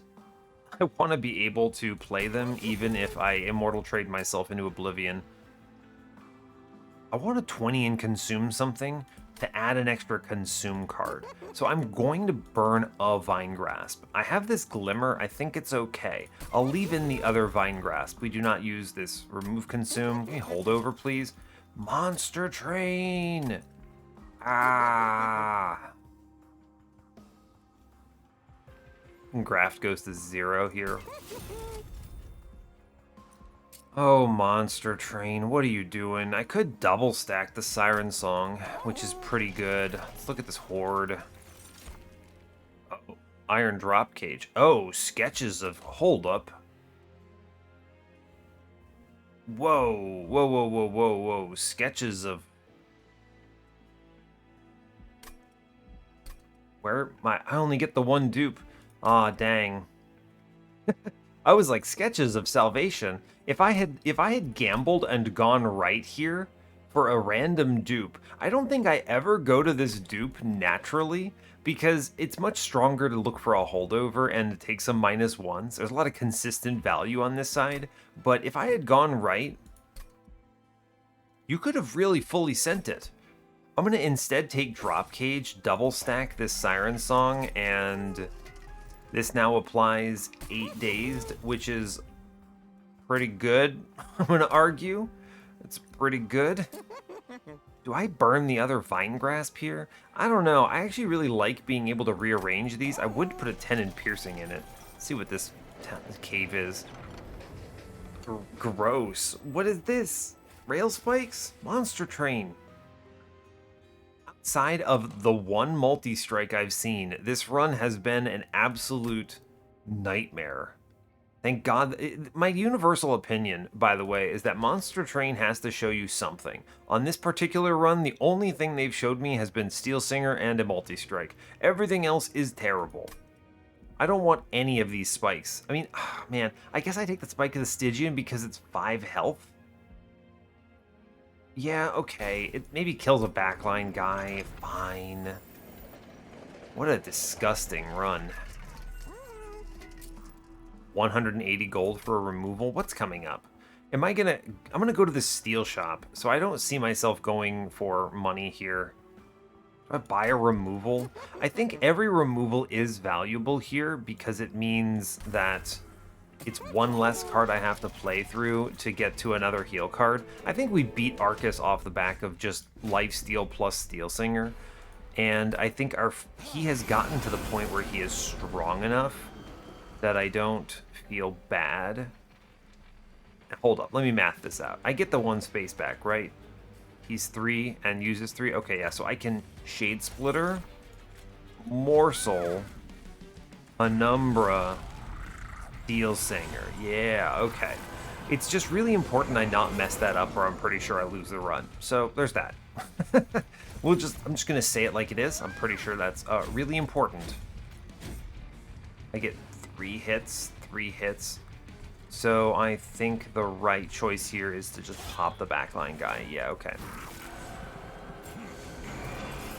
I want to be able to play them even if I Immortal Trade myself into Oblivion. I want a 20 in Consume something to add an extra Consume card. So I'm going to burn a Vine Grasp. I have this Glimmer. I think it's okay. I'll leave in the other Vine Grasp. We do not use this Remove Consume. Can you hold over, please? Monster Train! Ah! Graft goes to 0 here. Oh, Monster Train, what are you doing? I could double stack the Siren Song, which is pretty good. Let's look at this Horde. Oh, Iron Drop Cage. Oh, Sketches of... Hold up. Whoa, whoa, whoa, whoa, whoa, whoa. Sketches of... Where? I only get the one dupe. Aw, dang. I was like, Sketches of Salvation. If I had gambled and gone right here for a random dupe, I don't think I ever go to this dupe naturally because it's much stronger to look for a holdover and to take some -1s. There's a lot of consistent value on this side, but if I had gone right, you could have really fully sent it. I'm going to instead take Drop Cage, double stack this Siren Song, and... This now applies 8 Dazed, which is pretty good, I'm going to argue. It's pretty good. Do I burn the other Vine Grasp here? I don't know. I actually really like being able to rearrange these. I would put a 10 in Piercing in it. Let's see what this cave is. Gross. What is this? Rail Spikes? Monster Train. Outside of the one multi-strike I've seen, this run has been an absolute nightmare. Thank God. My universal opinion, by the way, is that Monster Train has to show you something. On this particular run, the only thing they've showed me has been Steelsinger and a multi-strike. Everything else is terrible. I don't want any of these spikes. I mean, man, I guess I take the Spike of the Stygian because it's 5 health. Yeah, okay. It maybe kills a backline guy. Fine. What a disgusting run. 180 gold for a removal? What's coming up? I'm gonna go to the steel shop, so I don't see myself going for money here. Do I buy a removal? I think every removal is valuable here because it means that it's one less card I have to play through to get to another heal card. I think we beat Arcus off the back of just Lifesteal plus Steelsinger, and I think he has gotten to the point where he is strong enough that I don't feel bad. Hold up, let me math this out. I get the 1 space back, right? He's 3 and uses 3. Okay, yeah, so I can Shade Splitter, Morsel, Umbra, Steelsinger. Yeah, okay. It's just really important I not mess that up or I'm pretty sure I lose the run. So there's that. I'm just gonna say it like it is. I'm pretty sure that's really important. I get 3 hits, 3 hits. So I think the right choice here is to just pop the backline guy. Yeah, okay.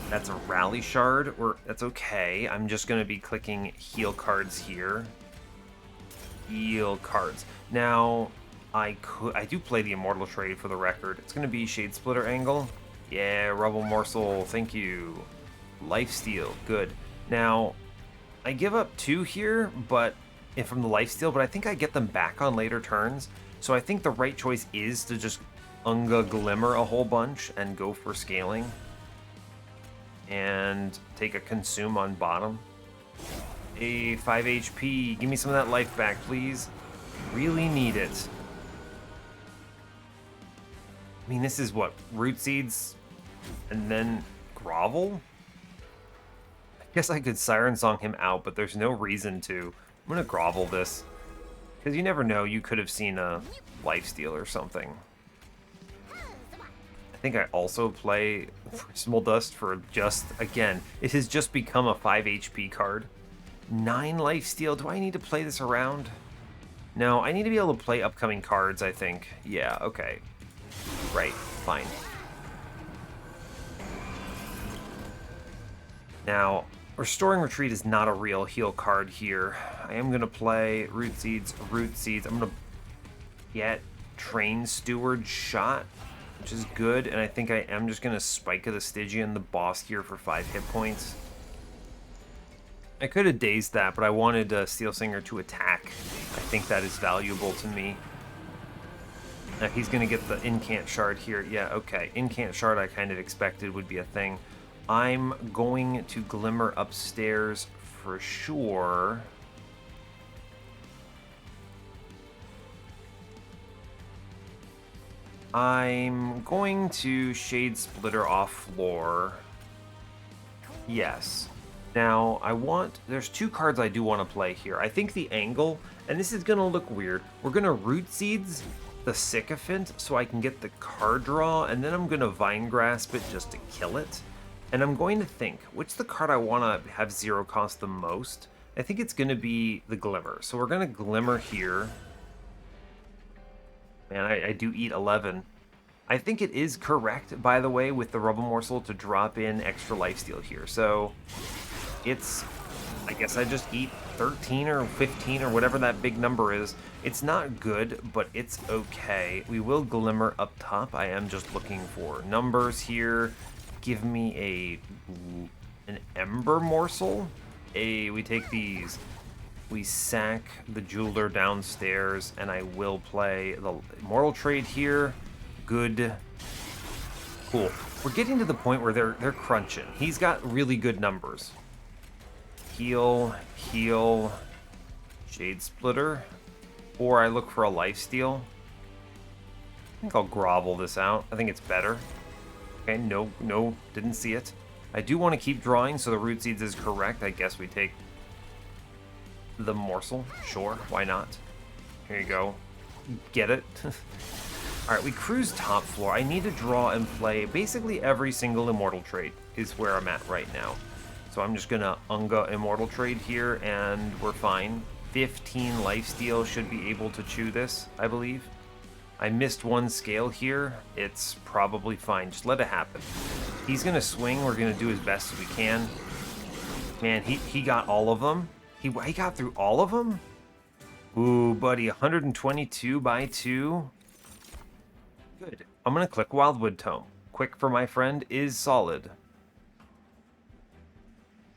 That's a rally shard, or that's okay. I'm just gonna be clicking heal cards here. Heal cards. Now, I do play the Immortal Trade for the record. It's gonna be Shade Splitter Angle. Yeah, Rubble Morsel, thank you. Lifesteal, good. Now, I give up 2 here, but from the lifesteal, but I think I get them back on later turns. So I think the right choice is to just Unga Glimmer a whole bunch and go for scaling. And take a consume on bottom. A 5 HP. Give me some of that life back, please. Really need it. I mean, this is what? Root Seeds and then Grovel? I guess I could Siren Song him out, but there's no reason to. I'm gonna Grovel this. Because you never know, you could have seen a lifesteal or something. I think I also play Prismal Dust for just, again, it has just become a 5 HP card. 9 lifesteal, do I need to play this around? No, I need to be able to play upcoming cards, I think. Yeah, okay. Right, fine. Now, Restoring Retreat is not a real heal card here. I am going to play Root Seeds. I'm going to get Train Steward Shot, which is good, and I think I am just going to Spike of the Stygian, the boss here, for 5 hit points. I could have dazed that, but I wanted Steelsinger to attack. I think that is valuable to me. Now he's going to get the Incant Shard here. Yeah, okay. Incant Shard I kind of expected would be a thing. I'm going to Glimmer upstairs for sure. I'm going to Shade Splitter off floor. Yes. Now, there's 2 cards I do want to play here. I think the angle, and this is going to look weird. We're going to Root Seeds the Sycophant so I can get the card draw, and then I'm going to Vine Grasp it just to kill it. And I'm going to think, which the card I want to have 0 cost the most? I think it's going to be the Glimmer. So we're going to Glimmer here. Man, I do eat 11. I think it is correct, by the way, with the Rubble Morsel to drop in extra lifesteal here. So it's, I guess I just eat 13 or 15 or whatever that big number is. It's not good, but it's okay. We will Glimmer up top. I am just looking for numbers here. Give me an Ember Morsel. We take these. We sack the Jeweler downstairs, and I will play the Immortal Trade here. Good. Cool. We're getting to the point where they're crunching. He's got really good numbers. Heal, heal, Shade Splitter, or I look for a lifesteal. I think I'll grovel this out. I think it's better. Okay, no, didn't see it. I do want to keep drawing, so the Root Seeds is correct. I guess we take the Morsel. Sure, why not? Here you go. Get it? Alright, we cruise top floor. I need to draw and play basically every single Immortal Trade is where I'm at right now. So I'm just gonna Unga Immortal Trade here, and we're fine. 15 lifesteal should be able to chew this, I believe. I missed 1 scale here. It's probably fine. Just let it happen. He's gonna swing. We're gonna do as best as we can. Man, he got all of them. He got through all of them? Ooh, buddy, 122 by 2. Good. I'm gonna click Wildwood Tome. Quick for my friend is solid.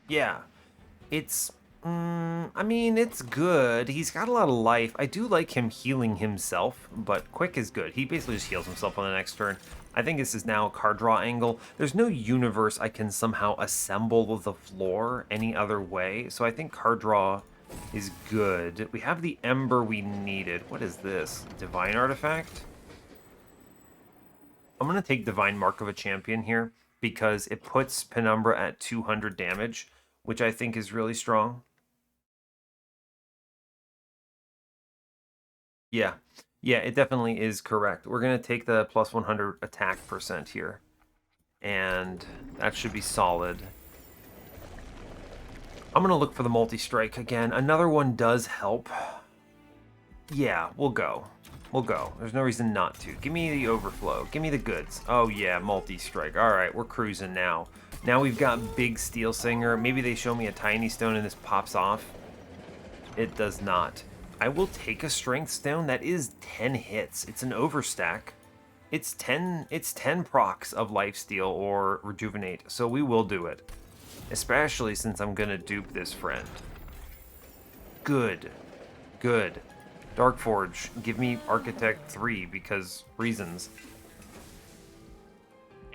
Yeah, it's, I mean, it's good. He's got a lot of life. I do like him healing himself, but quick is good. He basically just heals himself on the next turn. I think this is now a card draw angle. There's no universe I can somehow assemble the floor any other way, so I think card draw is good. We have the Ember we needed. What is this? Divine Artifact? I'm going to take Divine Mark of a Champion here because it puts Penumbra at 200 damage, which I think is really strong. Yeah. Yeah, it definitely is correct. We're going to take the plus 100 attack percent here. And that should be solid. I'm going to look for the multi-strike again. Another one does help. Yeah, we'll go. We'll go. There's no reason not to. Give me the overflow. Give me the goods. Oh, yeah, multi-strike. All right, we're cruising now. Now we've got big Steelsinger. Maybe they show me a tiny stone and this pops off. It does not. I will take a strength stone. That is 10 hits. It's an overstack. It's 10 procs of lifesteal or rejuvenate, so we will do it. Especially since I'm gonna dupe this friend. Good. Good. Darkforge, give me Architect 3 because reasons.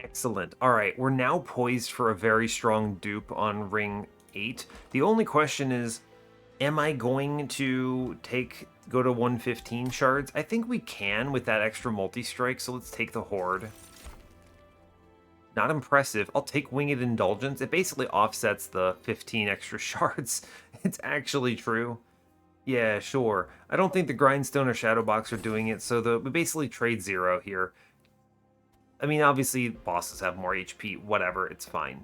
Excellent. Alright, we're now poised for a very strong dupe on ring 8. The only question is, am I going to go to 115 shards? I think we can with that extra multi-strike, so let's take the Horde. Not impressive. I'll take Winged Indulgence. It basically offsets the 15 extra shards. It's actually true. Yeah, sure. I don't think the Grindstone or Shadowbox are doing it, so we basically trade 0 here. I mean, obviously, bosses have more HP. Whatever, it's fine.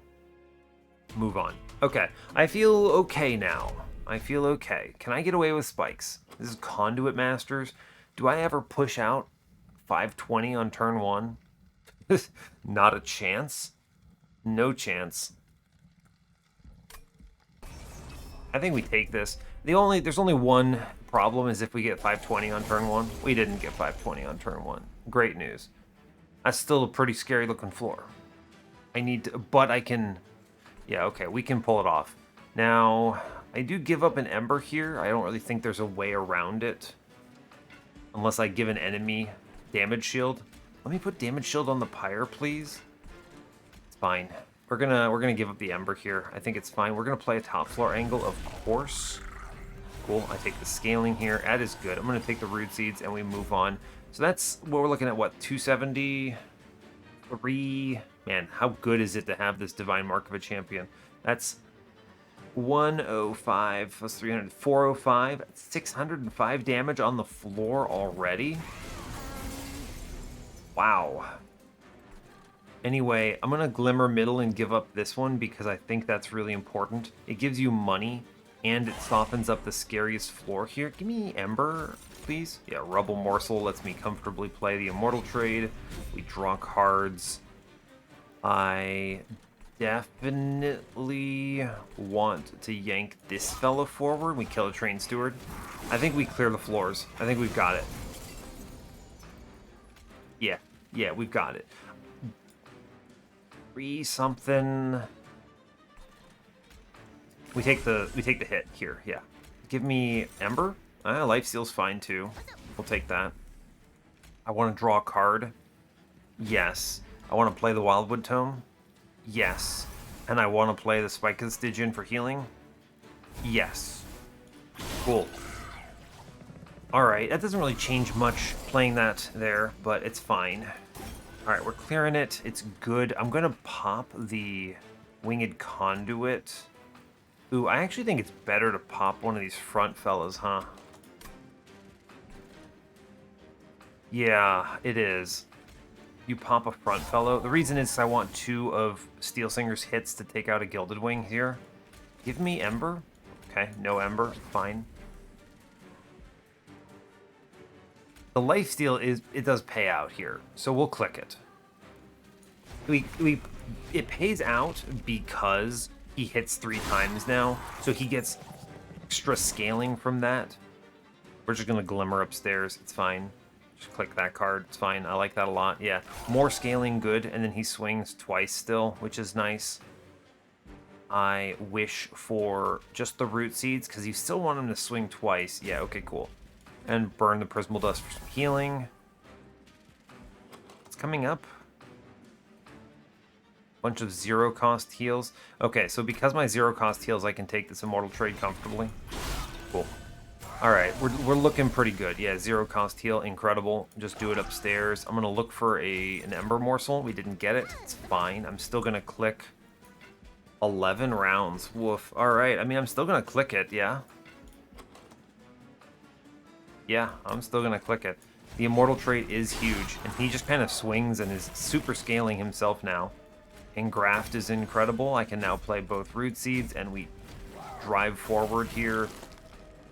Move on. Okay, I feel okay now. I feel okay. Can I get away with spikes? This is Conduit Masters. Do I ever push out 520 on turn 1? Not a chance. No chance. I think we take this. There's only one problem is if we get 520 on turn 1. We didn't get 520 on turn 1. Great news. That's still a pretty scary looking floor. But I can, yeah, okay, we can pull it off. Now, I do give up an Ember here. I don't really think there's a way around it. Unless I give an enemy damage shield. Let me put damage shield on the pyre, please. It's fine. We're gonna give up the Ember here. I think it's fine. We're gonna play a top floor angle, of course. Cool. I take the scaling here. That is good. I'm gonna take the root seeds and we move on. So that's what we're looking at. What, 273? Man, how good is it to have this Divine Mark of a Champion? That's 105 plus 300, 405, 605 damage on the floor already. Wow. Anyway, I'm going to Glimmer Middle and give up this one because I think that's really important. It gives you money, and it softens up the scariest floor here. Give me Ember, please. Yeah, Rubble Morsel lets me comfortably play the Immortal Trade. We draw cards. I definitely want to yank this fella forward. We kill a Train Steward. I think we clear the floors. I think we've got it. Yeah, we've got it. 3 something. We take the hit here. Yeah. Give me Ember. Lifesteal's fine too. We'll take that. I want to draw a card. Yes. I want to play the Wildwood Tome. Yes. And I want to play the Spike of the Stygian for healing. Yes. Cool. Alright, that doesn't really change much playing that there, but it's fine. Alright, we're clearing it. It's good. I'm going to pop the Winged Conduit. Ooh, I actually think it's better to pop one of these front fellas, huh? Yeah, it is. You pop a front fellow. The reason is I want 2 of Steelsinger's hits to take out a Gilded Wing here. Give me Ember. Okay, no Ember. Fine. The lifesteal it does pay out here, so we'll click it. It pays out because he hits 3 times now, so he gets extra scaling from that. We're just gonna Glimmer upstairs. It's fine. Just click that card. It's fine. I like that a lot. Yeah, more scaling, good. And then he swings twice still, which is nice. I wish for just the root seeds because you still want him to swing twice. Yeah. Okay. Cool. And burn the Prismal Dust for some healing. It's coming up. Bunch of 0-cost heals. Okay, so because my 0-cost heals, I can take this Immortal Trade comfortably. Cool. All right, we're looking pretty good. Yeah, 0 cost heal, incredible. Just do it upstairs. I'm gonna look for an Ember morsel. We didn't get it. It's fine. I'm still gonna click 11 rounds. Woof. All right. I mean, I'm still gonna click it. Yeah. Yeah, I'm still gonna click it. The immortal trait is huge, and he just kind of swings and is super scaling himself now. And graft is incredible. I can now play both root seeds, and we drive forward here.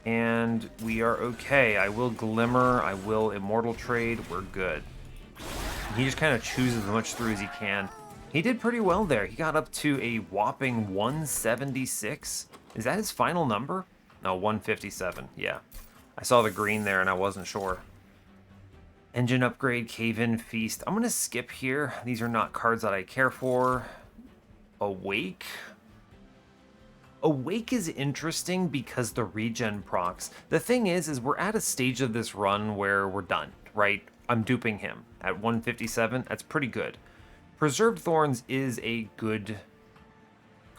And we are okay. I will Glimmer. I will Immortal Trade. We're good. He just kind of chooses as much through as he can. He did pretty well there. He got up to a whopping 176. Is that his final number? No, 157. Yeah. I saw the green there and I wasn't sure. Engine Upgrade, Cave-In, Feast. I'm going to skip here. These are not cards that I care for. Awake. Awake is interesting because the regen procs. The thing is we're at a stage of this run where we're done, right? I'm duping him at 157. That's pretty good. Preserved Thorns is a good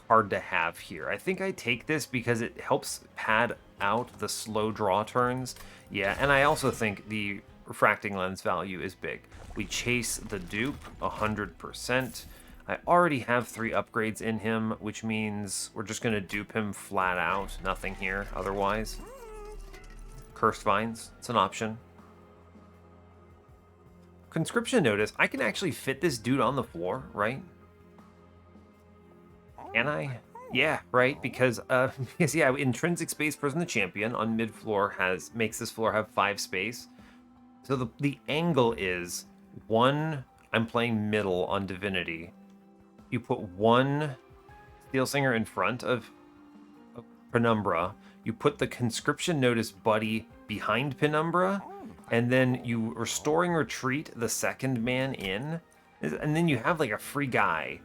card to have here. I think I take this because it helps pad out the slow draw turns. Yeah, and I also think the refracting lens value is big. We chase the dupe 100%. I already have 3 upgrades in him, which means we're just going to dupe him flat out. Nothing here otherwise. Cursed Vines, it's an option. Conscription Notice, I can actually fit this dude on the floor, right? Can I? Yeah, right, because yeah, intrinsic space Prison the Champion on mid floor makes this floor have 5 space. So the angle is 1, I'm playing middle on Divinity. You put 1 Steelsinger in front of Penumbra. You put the Conscription Notice buddy behind Penumbra, and then you Restoring Retreat the second man in, and then you have like a free guy.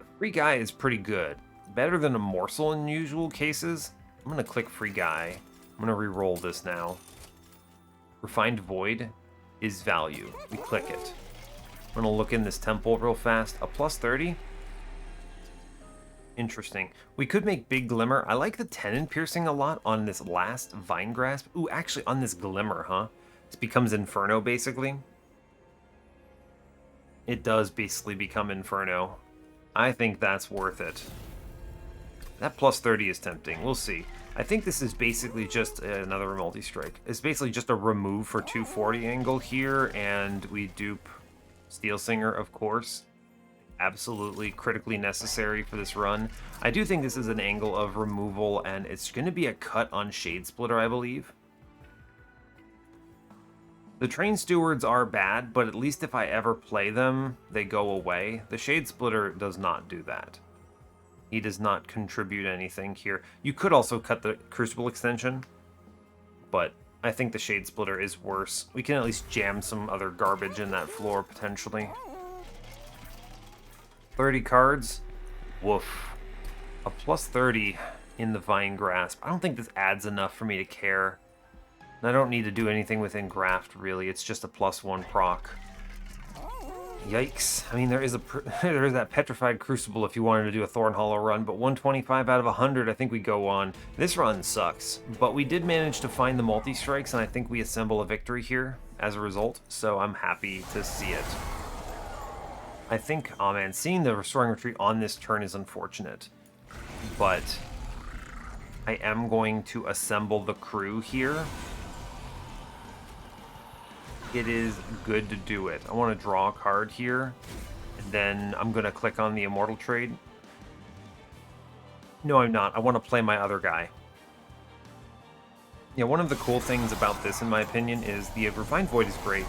A free guy is pretty good. Better than a morsel in usual cases. I'm gonna click free guy. I'm gonna re-roll this now. Refined Void is value. We click it. I'm gonna look in this temple real fast. A plus 30. Interesting. We could make Big Glimmer. I like the Tenon Piercing a lot on this last Vine Grasp. Ooh, actually on this Glimmer, huh? This becomes Inferno, basically. It does basically become Inferno. I think that's worth it. That plus 30 is tempting. We'll see. I think this is basically just another multi-strike. It's basically just a remove for 240 angle here, and we dupe Steelsinger, of course. Absolutely critically necessary for this run. I do think this is an angle of removal, and it's going to be a cut on Shade Splitter, I believe. The Train Stewards are bad, but at least if I ever play them, they go away. The Shade Splitter does not do that. He does not contribute anything here. You could also cut the Crucible extension, but I think the Shade Splitter is worse. We can at least jam some other garbage in that floor, potentially. 30 cards. Woof. A plus 30 in the Vine Grasp. I don't think this adds enough for me to care. And I don't need to do anything within Graft, really. It's just a +1 proc. Yikes. I mean, there is that Petrified Crucible if you wanted to do a Thorn Hollow run, but 125 out of 100 I think we go on. This run sucks, but we did manage to find the multi-strikes, and I think we assemble a victory here as a result, so I'm happy to see it. I think, oh man, seeing the Restoring Retreat on this turn is unfortunate, but I am going to assemble the crew here. It is good to do it. I want to draw a card here, and then I'm going to click on the Immortal Trade. No, I'm not. I want to play my other guy. Yeah, one of the cool things about this, in my opinion, is the Refined Void is great,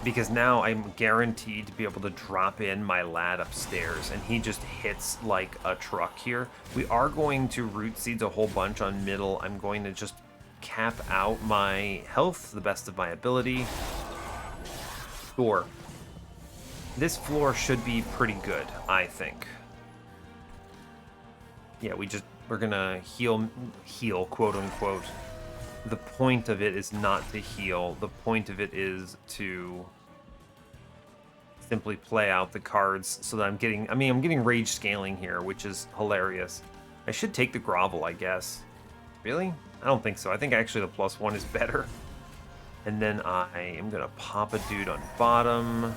because now I'm guaranteed to be able to drop in my lad upstairs, and he just hits like a truck here. We are going to Root Seeds a whole bunch on middle. I'm going to just cap out my health to the best of my ability. Sure. This floor should be pretty good, I think. Yeah, we're gonna heal, quote unquote. The point of it is not to heal. The point of it is to simply play out the cards so that I'm getting rage scaling here, which is hilarious. I should take the grovel, I guess. Really? I don't think so. I think actually the +1 is better. And then I am going to pop a dude on bottom.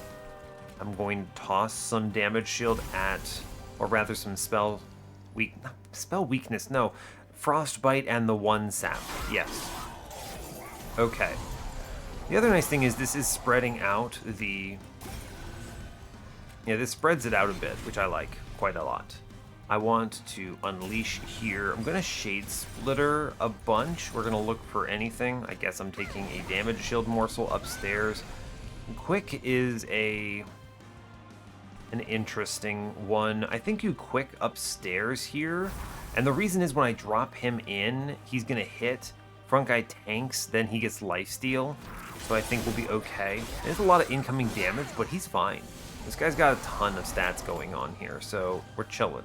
I'm going to toss some damage shield at, or rather some spell weakness, no. Frostbite and the 1 sap, yes. Okay. The other nice thing is this is spreading out the... Yeah, this spreads it out a bit, which I like quite a lot. I want to unleash here. I'm going to Shade Splitter a bunch. We're going to look for anything. I guess I'm taking a damage shield morsel upstairs. Quick is an interesting one. I think you quick upstairs here. And the reason is when I drop him in, he's going to hit. Front guy tanks, then he gets lifesteal. So I think we'll be okay. There's a lot of incoming damage, but he's fine. This guy's got a ton of stats going on here, so we're chilling.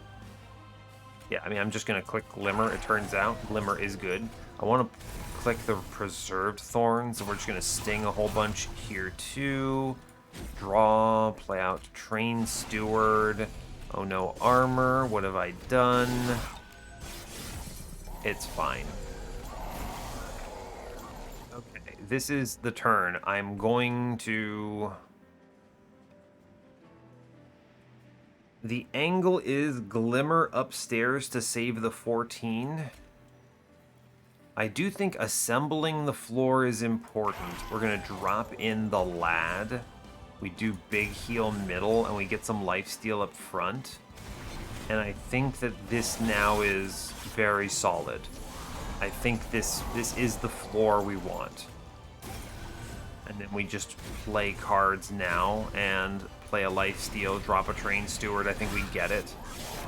Yeah, I mean, I'm just going to click Glimmer, it turns out. Glimmer is good. I want to click the Preserved Thorns, so we're just going to sting a whole bunch here too. Draw, play out Train Steward. Oh no, armor. What have I done? It's fine. Okay, this is the turn. I'm going to... The angle is Glimmer upstairs to save the 14. I do think assembling the floor is important. We're going to drop in the lad. We do big heal middle, and we get some lifesteal up front. And I think that this now is very solid. I think this is the floor we want. And then we just play cards now, and... play a lifesteal, drop a Train Steward. I think we get it,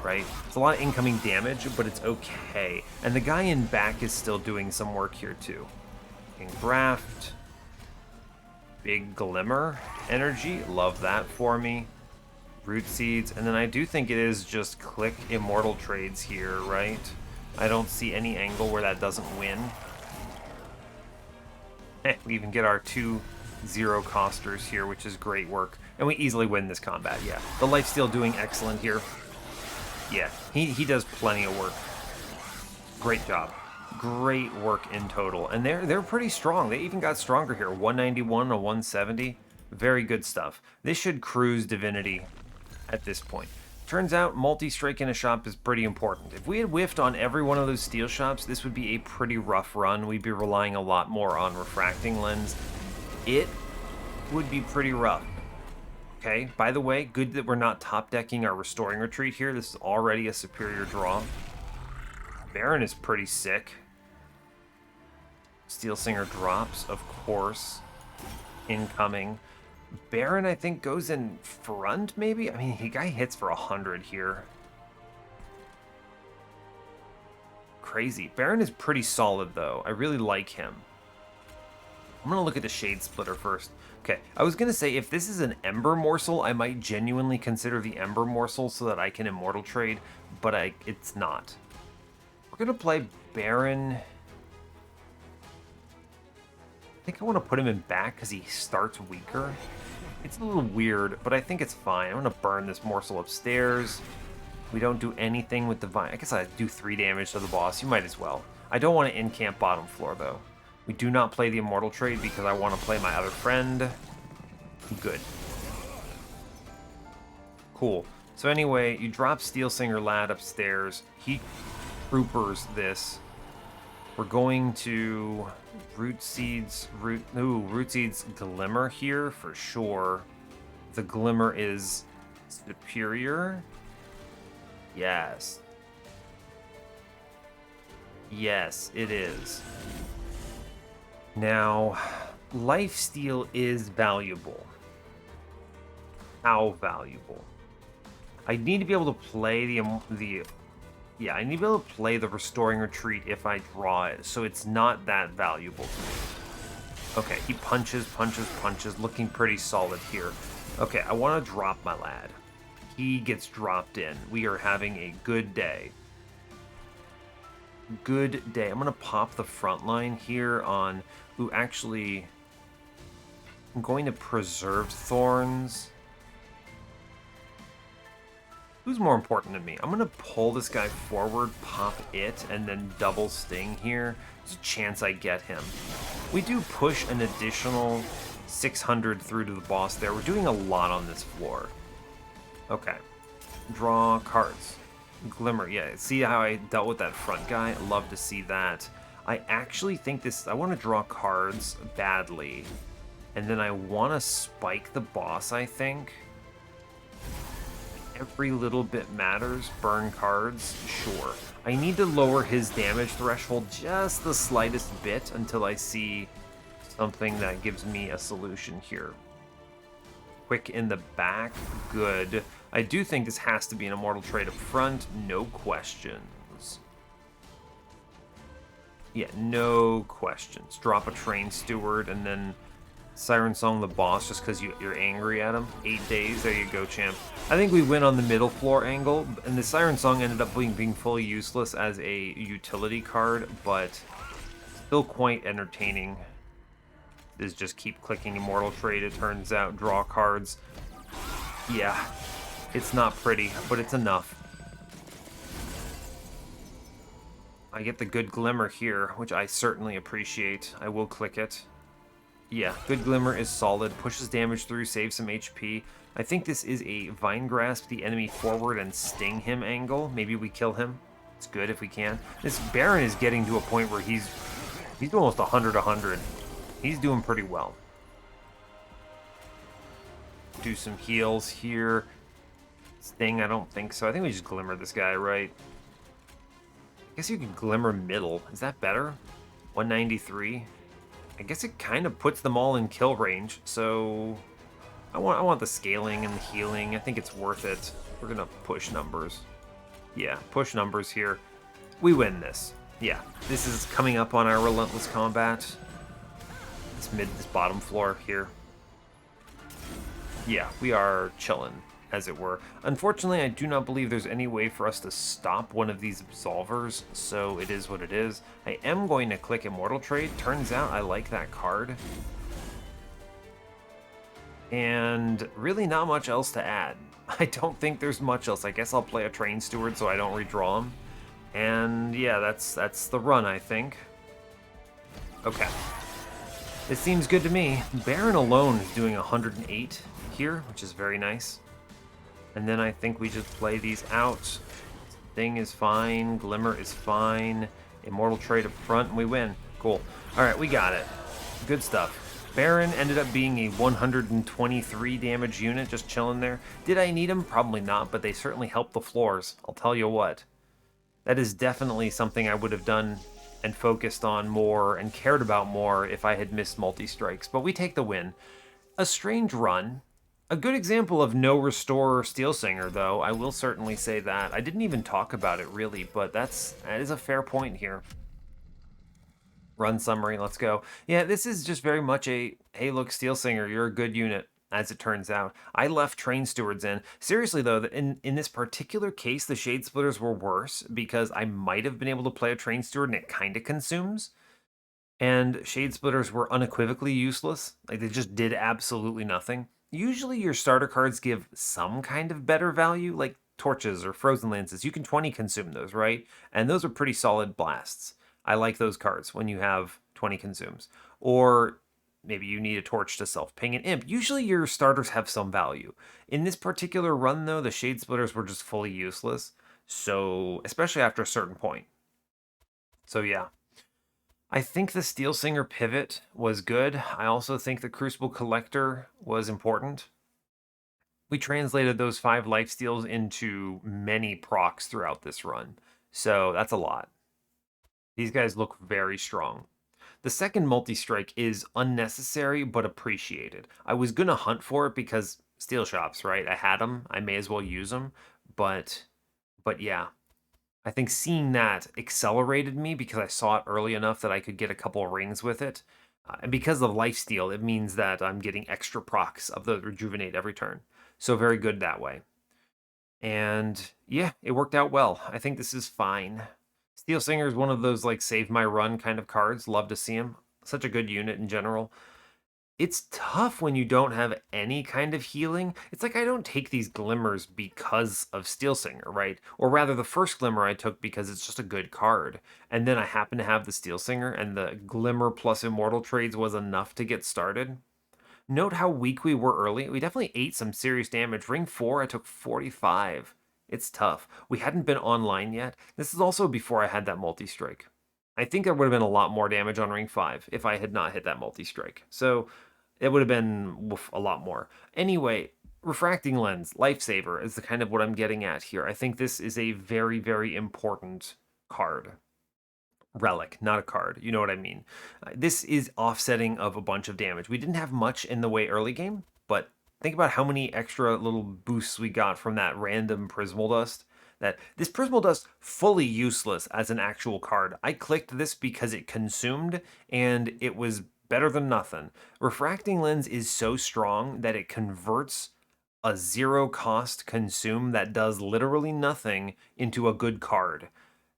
right? It's a lot of incoming damage, but it's okay. And the guy in back is still doing some work here too. King Graft, big Glimmer energy, love that for me. Root Seeds, and then I do think it is just click Immortal Trades here, right? I don't see any angle where that doesn't win. We even get our 2 0-costers here, which is great work. And we easily win this combat, yeah. The lifesteal doing excellent here. Yeah, he does plenty of work. Great job. Great work in total. And they're pretty strong. They even got stronger here. 191, a 170. Very good stuff. This should cruise Divinity at this point. Turns out multi-strike in a shop is pretty important. If we had whiffed on every one of those steel shops, this would be a pretty rough run. We'd be relying a lot more on refracting lens. It would be pretty rough. Okay, by the way, good that we're not top decking our Restoring Retreat here. This is already a superior draw. Baron is pretty sick. Steelsinger drops, of course. Incoming. Baron, I think, goes in front, maybe? I mean, the guy hits for 100 here. Crazy. Baron is pretty solid, though. I really like him. I'm going to look at the Shade Splitter first. Okay, I was going to say, if this is an Ember Morsel, I might genuinely consider the Ember Morsel so that I can Immortal Trade, but it's not. We're going to play Baron. I think I want to put him in back because he starts weaker. It's a little weird, but I think it's fine. I'm going to burn this Morsel upstairs. We don't do anything with Divine. I guess I do 3 damage to the boss. You might as well. I don't want to in-camp bottom floor, though. We do not play the Immortal Trade because I want to play my other friend. Good. Cool. So anyway, you drop Steelsinger Lad upstairs. He troopers this. We're going to Root Seeds Glimmer here for sure. The Glimmer is superior. Yes. Yes, it is. Now, lifesteal is valuable. How valuable? I need to be able to play I need to be able to play the Restoring Retreat if I draw it, so it's not that valuable to me. Okay, he punches, looking pretty solid here. Okay, I want to drop my lad. He gets dropped in. We are having a good day. Good day. I'm going to pop the front line here on... Ooh, actually... I'm going to Preserved Thorns. Who's more important to me? I'm gonna pull this guy forward, pop it, and then double sting here. There's a chance I get him. We do push an additional 600 through to the boss there. We're doing a lot on this floor. Okay. Draw cards. Glimmer, yeah. See how I dealt with that front guy? Love to see that. I actually think this... I want to draw cards badly. And then I want to spike the boss, I think. Every little bit matters. Burn cards, sure. I need to lower his damage threshold just the slightest bit until I see something that gives me a solution here. Quick in the back, good. I do think this has to be an immortal trait up front, no questions. Yeah, no questions. Drop a train steward and then Siren Song the boss just because you're angry at him. 8 days, there you go, champ. I think we win on the middle floor angle, and the Siren Song ended up being fully useless as a utility card, but still quite entertaining. Is just keep clicking immortal trait, it turns out, draw cards. Yeah, it's not pretty, but it's enough. I get the good glimmer here, which I certainly appreciate. I will click it. Yeah, good glimmer is solid. Pushes damage through, saves some HP. I think this is a Vine Grasp the enemy forward and sting him angle. Maybe we kill him. It's good if we can. This Baron is getting to a point where he's almost 100-100. He's doing pretty well. Do some heals here. Sting, I don't think so. I think we just glimmer this guy, right? I guess you could glimmer middle. Is that better? 193. I guess it kind of puts them all in kill range, so I want the scaling and the healing. I think it's worth it. We're gonna push numbers. Yeah, push numbers here. We win this. Yeah, this is coming up on our relentless combat. This bottom floor here. Yeah, we are chilling, as it were. Unfortunately, I do not believe there's any way for us to stop one of these absolvers, so it is what it is. I am going to click Immortal Trade. Turns out I like that card. And really not much else to add. I don't think there's much else. I guess I'll play a Train Steward so I don't redraw him. And yeah, that's the run, I think. Okay. It seems good to me. Baron alone is doing 108 here, which is very nice. And then I think we just play these out. Sting is fine. Glimmer is fine. Immortal Trade up front, and we win. Cool. All right, we got it. Good stuff. Baron ended up being a 123 damage unit, just chilling there. Did I need him? Probably not, but they certainly helped the floors. I'll tell you what. That is definitely something I would have done and focused on more and cared about more if I had missed multi-strikes. But we take the win. A strange run. A good example of no restore Steelsinger, though. I will certainly say that. I didn't even talk about it, really, but that is a fair point here. Run summary, let's go. Yeah, this is just very much a, hey, look, Steelsinger, you're a good unit, as it turns out. I left Train Stewards in. Seriously, though, in this particular case, the Shade Splitters were worse because I might have been able to play a Train Steward and it kind of consumes. And Shade Splitters were unequivocally useless. Like, they just did absolutely nothing. Usually your starter cards give some kind of better value, like torches or frozen lances. You can 20 consume those, right? And those are pretty solid blasts. I like those cards when you have 20 consumes. Or maybe you need a torch to self-ping an imp. Usually your starters have some value. In this particular run, though, the Shade Splitters were just fully useless. So, especially after a certain point. So yeah. I think the Steelsinger pivot was good. I also think the Crucible Collector was important. We translated those 5 lifesteals into many procs throughout this run. So that's a lot. These guys look very strong. The second multi-strike is unnecessary but appreciated. I was going to hunt for it because steel shops, right? I had them. I may as well use them. But yeah. I think seeing that accelerated me because I saw it early enough that I could get a couple of rings with it. And because of lifesteal, it means that I'm getting extra procs of the Rejuvenate every turn. So very good that way. And yeah, it worked out well. I think this is fine. Steelsinger is one of those like save my run kind of cards. Love to see him. Such a good unit in general. It's tough when you don't have any kind of healing. It's like I don't take these glimmers because of Steelsinger, right? Or rather, the first glimmer I took because it's just a good card. And then I happen to have the Steelsinger, and the glimmer plus immortal trades was enough to get started. Note how weak we were early. We definitely ate some serious damage. Ring 4, I took 45. It's tough. We hadn't been online yet. This is also before I had that multi-strike. I think there would have been a lot more damage on Ring 5 if I had not hit that multi-strike. So it would have been a lot more. Anyway, Refracting Lens, Lifesaver is the kind of what I'm getting at here. I think this is a very, very important card. Relic, not a card. You know what I mean. This is offsetting of a bunch of damage. We didn't have much in the way early game, but think about how many extra little boosts we got from that random Prismal Dust. That this Prismal Dust fully useless as an actual card. I clicked this because it consumed and it was better than nothing. Refracting Lens is so strong that it converts a zero cost consume that does literally nothing into a good card.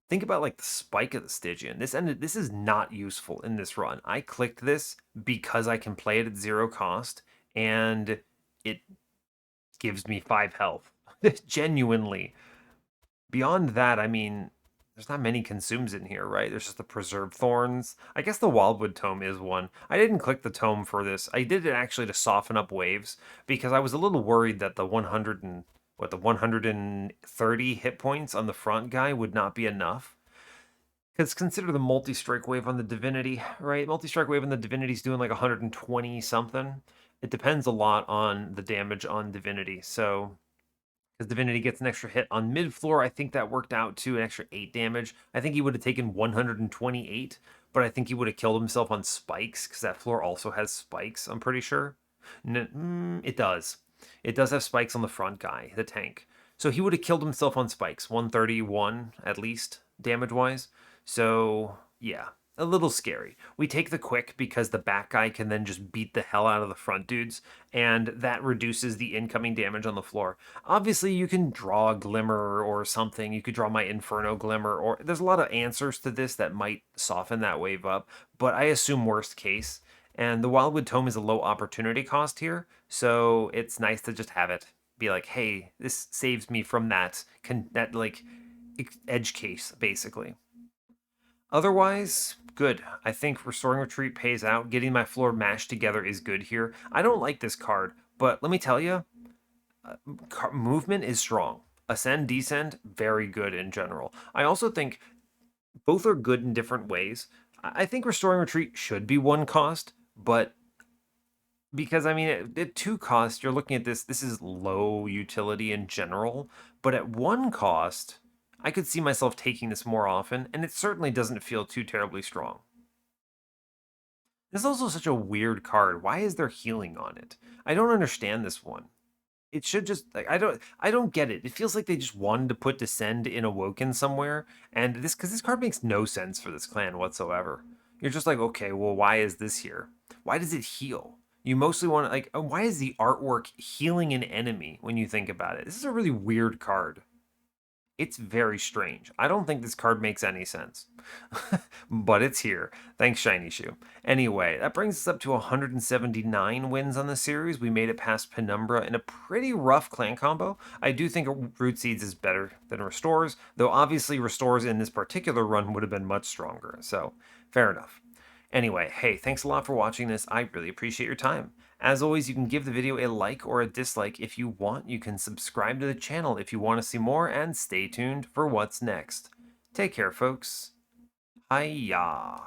Think about like the spike of the Stygian. This is not useful in this run. I clicked this because I can play it at zero cost and it gives me 5 health. Genuinely. Beyond that, I mean, there's not many consumes in here, right? There's just the Preserved Thorns. I guess the Wildwood Tome is one. I didn't click the Tome for this. I did it actually to soften up waves because I was a little worried that the 130 hit points on the front guy would not be enough. Because consider the multi-strike wave on the Divinity, right? Multi-strike wave on the Divinity is doing like 120 something. It depends a lot on the damage on Divinity. So because Divinity gets an extra hit on mid floor. I think that worked out to an extra 8 damage. I think he would have taken 128, but I think he would have killed himself on spikes because that floor also has spikes, I'm pretty sure. It does. It does have spikes on the front guy, the tank. So he would have killed himself on spikes, 131 at least, damage wise. So, yeah, a little scary. We take the quick because the back guy can then just beat the hell out of the front dudes, and that reduces the incoming damage on the floor. Obviously, you can draw a Glimmer or something. You could draw my Inferno Glimmer, or there's a lot of answers to this that might soften that wave up, but I assume worst case. And the Wildwood Tome is a low opportunity cost here, so it's nice to just have it. Be like, hey, this saves me from that like edge case, basically. Otherwise, good. I think Restoring Retreat pays out. Getting my floor mashed together is good here. I don't like this card, but let me tell you, movement is strong. Ascend, Descend, very good in general. I also think both are good in different ways. I think Restoring Retreat should be 1 cost, but because I mean, at 2 cost, you're looking at this. This is low utility in general, but at 1 cost, I could see myself taking this more often, and it certainly doesn't feel too terribly strong. This is also such a weird card. Why is there healing on it? I don't understand this one. It should just like I don't get it. It feels like they just wanted to put Descend in Awoken somewhere, and this because this card makes no sense for this clan whatsoever. You're just like, okay, well, why is this here? Why does it heal? You mostly want to like, why is the artwork healing an enemy when you think about it? This is a really weird card. It's very strange. I don't think this card makes any sense. But it's here. Thanks, Shiny Shoe. Anyway, that brings us up to 179 wins on the series. We made it past Penumbra in a pretty rough clan combo. I do think Root Seeds is better than Restores, though obviously Restores in this particular run would have been much stronger. So, fair enough. Anyway, hey, thanks a lot for watching this. I really appreciate your time. As always, you can give the video a like or a dislike if you want. You can subscribe to the channel if you want to see more, and stay tuned for what's next. Take care, folks. Hiya.